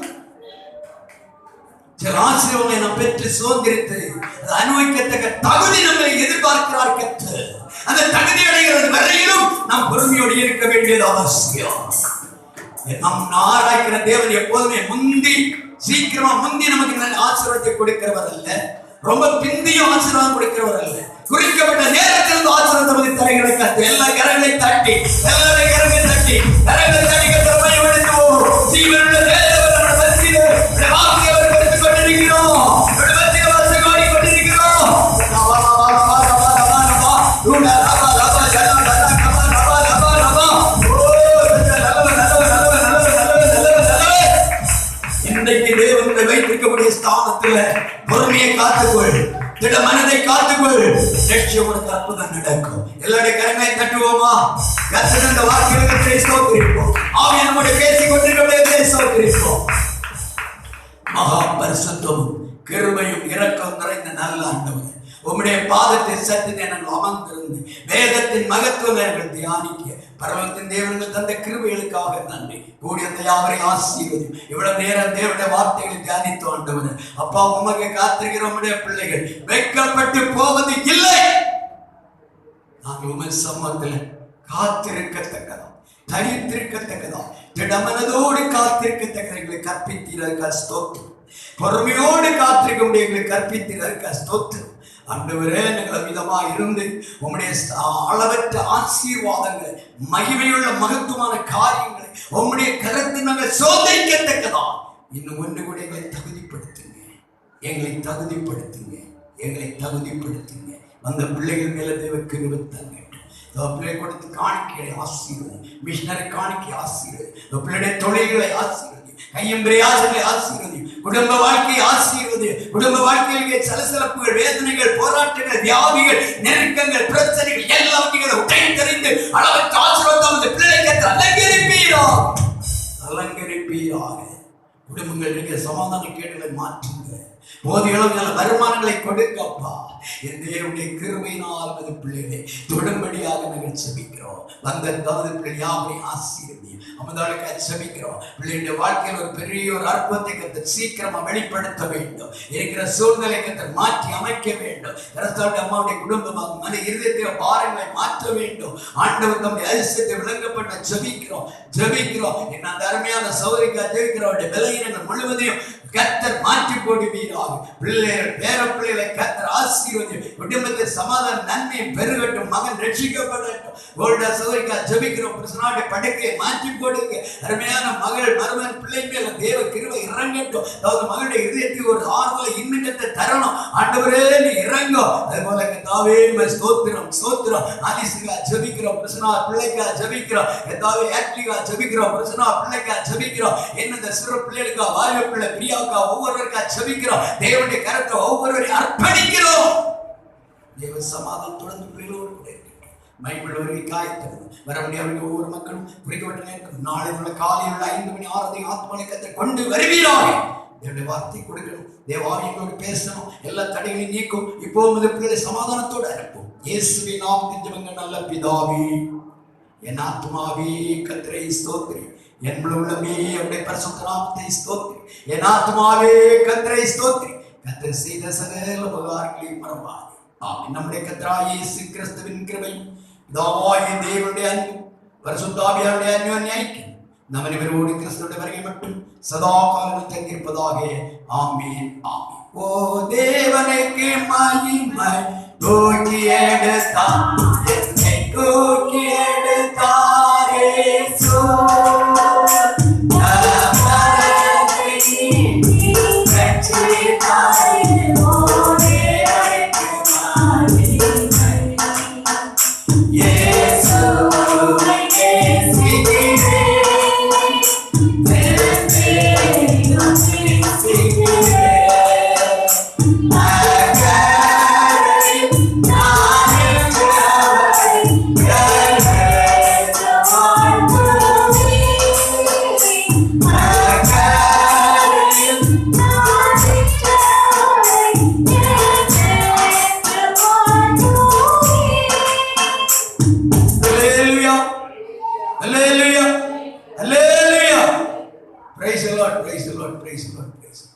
சில ஆசீர்வாதங்களை நாம் பெற்று சுதந்திரித்து அனுபவிக்கத்தக்க தகுதி நம்மை எதிர்பார்க்கிறார் கர்த்தர். அந்த தகுதி அடைகிறது வரையிலும் நாம் பொறுமையோடு இருக்க வேண்டியது அவசியம். நம் ஆராய்க்கிற தேவன் எப்போதுமே சீக்கிரமா முந்தி நமக்கு ஆசீர்வாதத்தை கொடுக்கிறவர் அல்ல, ரொம்ப பிந்தியும் ஆசீர்வாதம் கொடுக்கிறவர் அல்ல. குறிக்கப்பட்ட நேரத்தில் ஆசீர்வாதத்தை தரைகளை தட்டி எல்லா கரங்களை தட்டி கரங்களை ஜீவனுள்ள தேவனுடைய மத்தியிலே வாக்கு அவர் கொடுத்துக் கொண்டிருக்கிறோம். இன்றைக்கு தேவனுடைய வைத்திருக்கக்கூடிய ஸ்தானத்துல பொறுமையை காத்துக்கொள், திட மனதை காத்துக்கொள், நிச்சயம் உனக்கு அற்புதம் நடக்கும். எல்லாருடைய கரங்களை தட்டுவோமா? கர்த்தர் இந்த வார்த்தைகளை ஸ்தோத்திரிப்போம். ஆவியானவர் நம்மோடு பேசிக் கொண்டிருக்கிறவர்களே ஸ்தோத்திரிப்போம். மகா பரிசுத்தமும் கிருபையும் இரக்கம் நிறைந்த நல்ல ஆண்டவரே, உம்முடைய பாதத்தை சற்று நேரம் அமர்ந்திருந்து வேதத்தின் மகத்துவங்கள் தியானிக்க பரலோகத்தின் தேவனுக்கு தந்த கிருபைகளுக்காக நன்றி. கூடிய யாவரை ஆசீர்வதி. இவ்வளவு நேரம் தேவனுடைய வார்த்தைகளை தியானித்து ஆண்டவரே, அப்பா உமக்கு காத்திருக்கிற உம்முடைய பிள்ளைகள் வெட்கப்பட்டு போவது இல்லை. நாங்கள் உமது சமூகத்தில் காத்திருக்கத்தக்கதா, தனித்திருக்கத்தக்கதா, திடமனதோடு காத்திருக்கத்தக்கதை கற்பித்தீர்கள் ஸ்தோத்திரம். பொறுமையோடு காத்திருக்க முடிய கற்பித்தீர்கள் ஸ்தோத்திரம். ஆண்டவரே, நாங்கள் விதமா இருந்து உம்முடைய அளவற்ற ஆசீர்வாதங்களை, மகிமையுள்ள மகத்துவமான காரியங்களை உம்முடைய கரத்தில் நாங்கள் சோதிக்கத்தக்கதா இன்னும் ஒன்று கூட எங்களை தகுதிப்படுத்துங்க, எங்களை தகுதிப்படுத்துங்க, எங்களை தகுதிப்படுத்துங்க. அந்த பிள்ளைகள் மேல தேவ கிருபை தங்க. பிள்ளை கொடுத்து காணிக்கையை ஆசீர்வதி, மிஷனரி காணிக்கை ஆசீர்வதி, பிள்ளைடைய தொழில்களை ஆசீர்வதி, கையும் பிரயாசங்களை ஆசீர்வதி, குடும்ப வாழ்க்கையை ஆசீர்வதி. குடும்ப வாழ்க்கையில் சலசலப்புகள், வேதனைகள், போராட்டங்கள், வியாதிகள், நெருக்கங்கள், பிரச்சனைகள் எல்லாம் நீங்கள் உடைத்தறிந்து அளவுக்கு ஆசீர்வாதம் பிள்ளைக்கு அலங்கரிப்பீராக. குடும்பங்கள் நீங்க சமாதான கேடுகளை மாற்றுங்க. போதிய அளவு நல்ல வருமானங்களை கொடுக்கப்பா. என் தேவனுடைய கிருபையினால் அது பிள்ளைகளை தொடும்படியாக நாங்கள் செபிக்கிறோம். வந்த தமது பிள்ளை யாவரை ஆசீர்வதி. அமதாளுக்காக செபிக்கிறோம். பிள்ளைகளுடைய வாழ்க்கையில் ஒரு பெரிய ஒரு அற்புதத்தை கர்த்தர் சீக்கிரமா வெளிப்படுத்த வேண்டும். இருக்கிற சூழ்நிலை கர்த்தர் மாற்றி அமைக்க வேண்டும். அம்மாவுடைய குடும்பமாக மன இருதயத்தை பாரங்களை மாற்ற வேண்டும். ஆண்டவர் தம்முடைய அதிசயத்தை விளங்கப்பட்ட ஜெபிக்கிறோம். என்ன அந்த அருமையான சௌகரிக்கா ஜெபிக்கிறவருடைய விலையினங்கள் முழுவதையும் கர்த்தர் மாற்றி போடுவீராக. பிள்ளைகள் பேர பிள்ளைகளை கர்த்தர் ஆசீர்வதி. குடும்பத்தில் சமாதான நன்மையை பெருகட்டும். மகன் ரட்சிக்கப்படட்டும். கோல்டா சௌகரிக்கா ஜெபிக்கிறோம். பிரசனாவுடைய படுக்கையை மாற்றி போடுங்க. அருமையான மகள் மருமகன் பிள்ளை மேல தேவ கிருபை இறங்கட்டும். அதாவது மகளுடைய இதயத்தில் ஒரு ஆறுதலை இன்னும் தரணும். ஆண்டவரே நீ இறங்கும். அதுபோல தாவே ஸ்தோத்திரம். ஆலிசுகா ஜெபிக்கிறோம். பிரசனா பிள்ளைக்கா ஜெபிக்கிறோம். தாவே ஆக்டிவா ஜெபிக்கிறோம். பிரசனா பிள்ளைக்கா ஜெபிக்கிறோம். என்ன சிறு பிள்ளைகளுக்கா, வாலிப பிள்ளை பிரியாவுக்கா, ஒவ்வொருவருக்கா ஜெபிக்கிறோம். தேவனுடைய கரத்தை ஒவ்வொருவரையும் அர்ப்பணிக்கிறோம். தேவ சமாதானம் தொடர்ந்து பிள்ளைகளோடு கூட பைபிள் வருகை காய்த்தது வர முடியாத ஒவ்வொரு மக்களும் குறிக்கப்பட்ட நேரம் நாளை உள்ள காலையில் உள்ள 5 மணி 6 ஆத்மனை கொண்டு வருவீராக. தேவனுடைய வார்த்தை கொடுக்கணும். தேவாவியங்களோடு பேசணும். எல்லா தடைகளையும் நீக்கும். இப்போ பிள்ளைகளை சமாதானத்தோடு அனுப்பும். இயேசுவின் நாமத்தில் ஜெபங்கள் நல்ல பிதாவே. என் ஆத்மாவே கர்த்தரை ஸ்தோத்திரி. என் உள்ளமே அவருடைய பரிசுத்த நாமத்தை ஸ்தோத்திரி. என் ஆத்மாவே கர்த்தரை ஸ்தோத்திரி. கர்த்தர் செய்த சகல உபகாரங்களையும் மறவாதே. ஆமென். நம்முடைய கர்த்தராகிய இயேசு கிறிஸ்துவின் கிருபையும் பிதாவாகிய தேவனுடைய அன்பும் பரிசுத்த ஆவியாருடைய அந்யோன்ய ஐக்கியம் நம் அனைவரோடு கிறிஸ்துவின் வருகை மட்டும் சதா காலம் தங்கியிருப்பதாக. ஆமென். ஆமென். ஓ தேவனுக்கு மகிமை. தூக்கி எடுத்தார், என்னை தூக்கி எடுத்தார் இயேசு. Hallelujah. Hallelujah. Praise the Lord. Praise the Lord. Praise the Lord. Praise the Lord.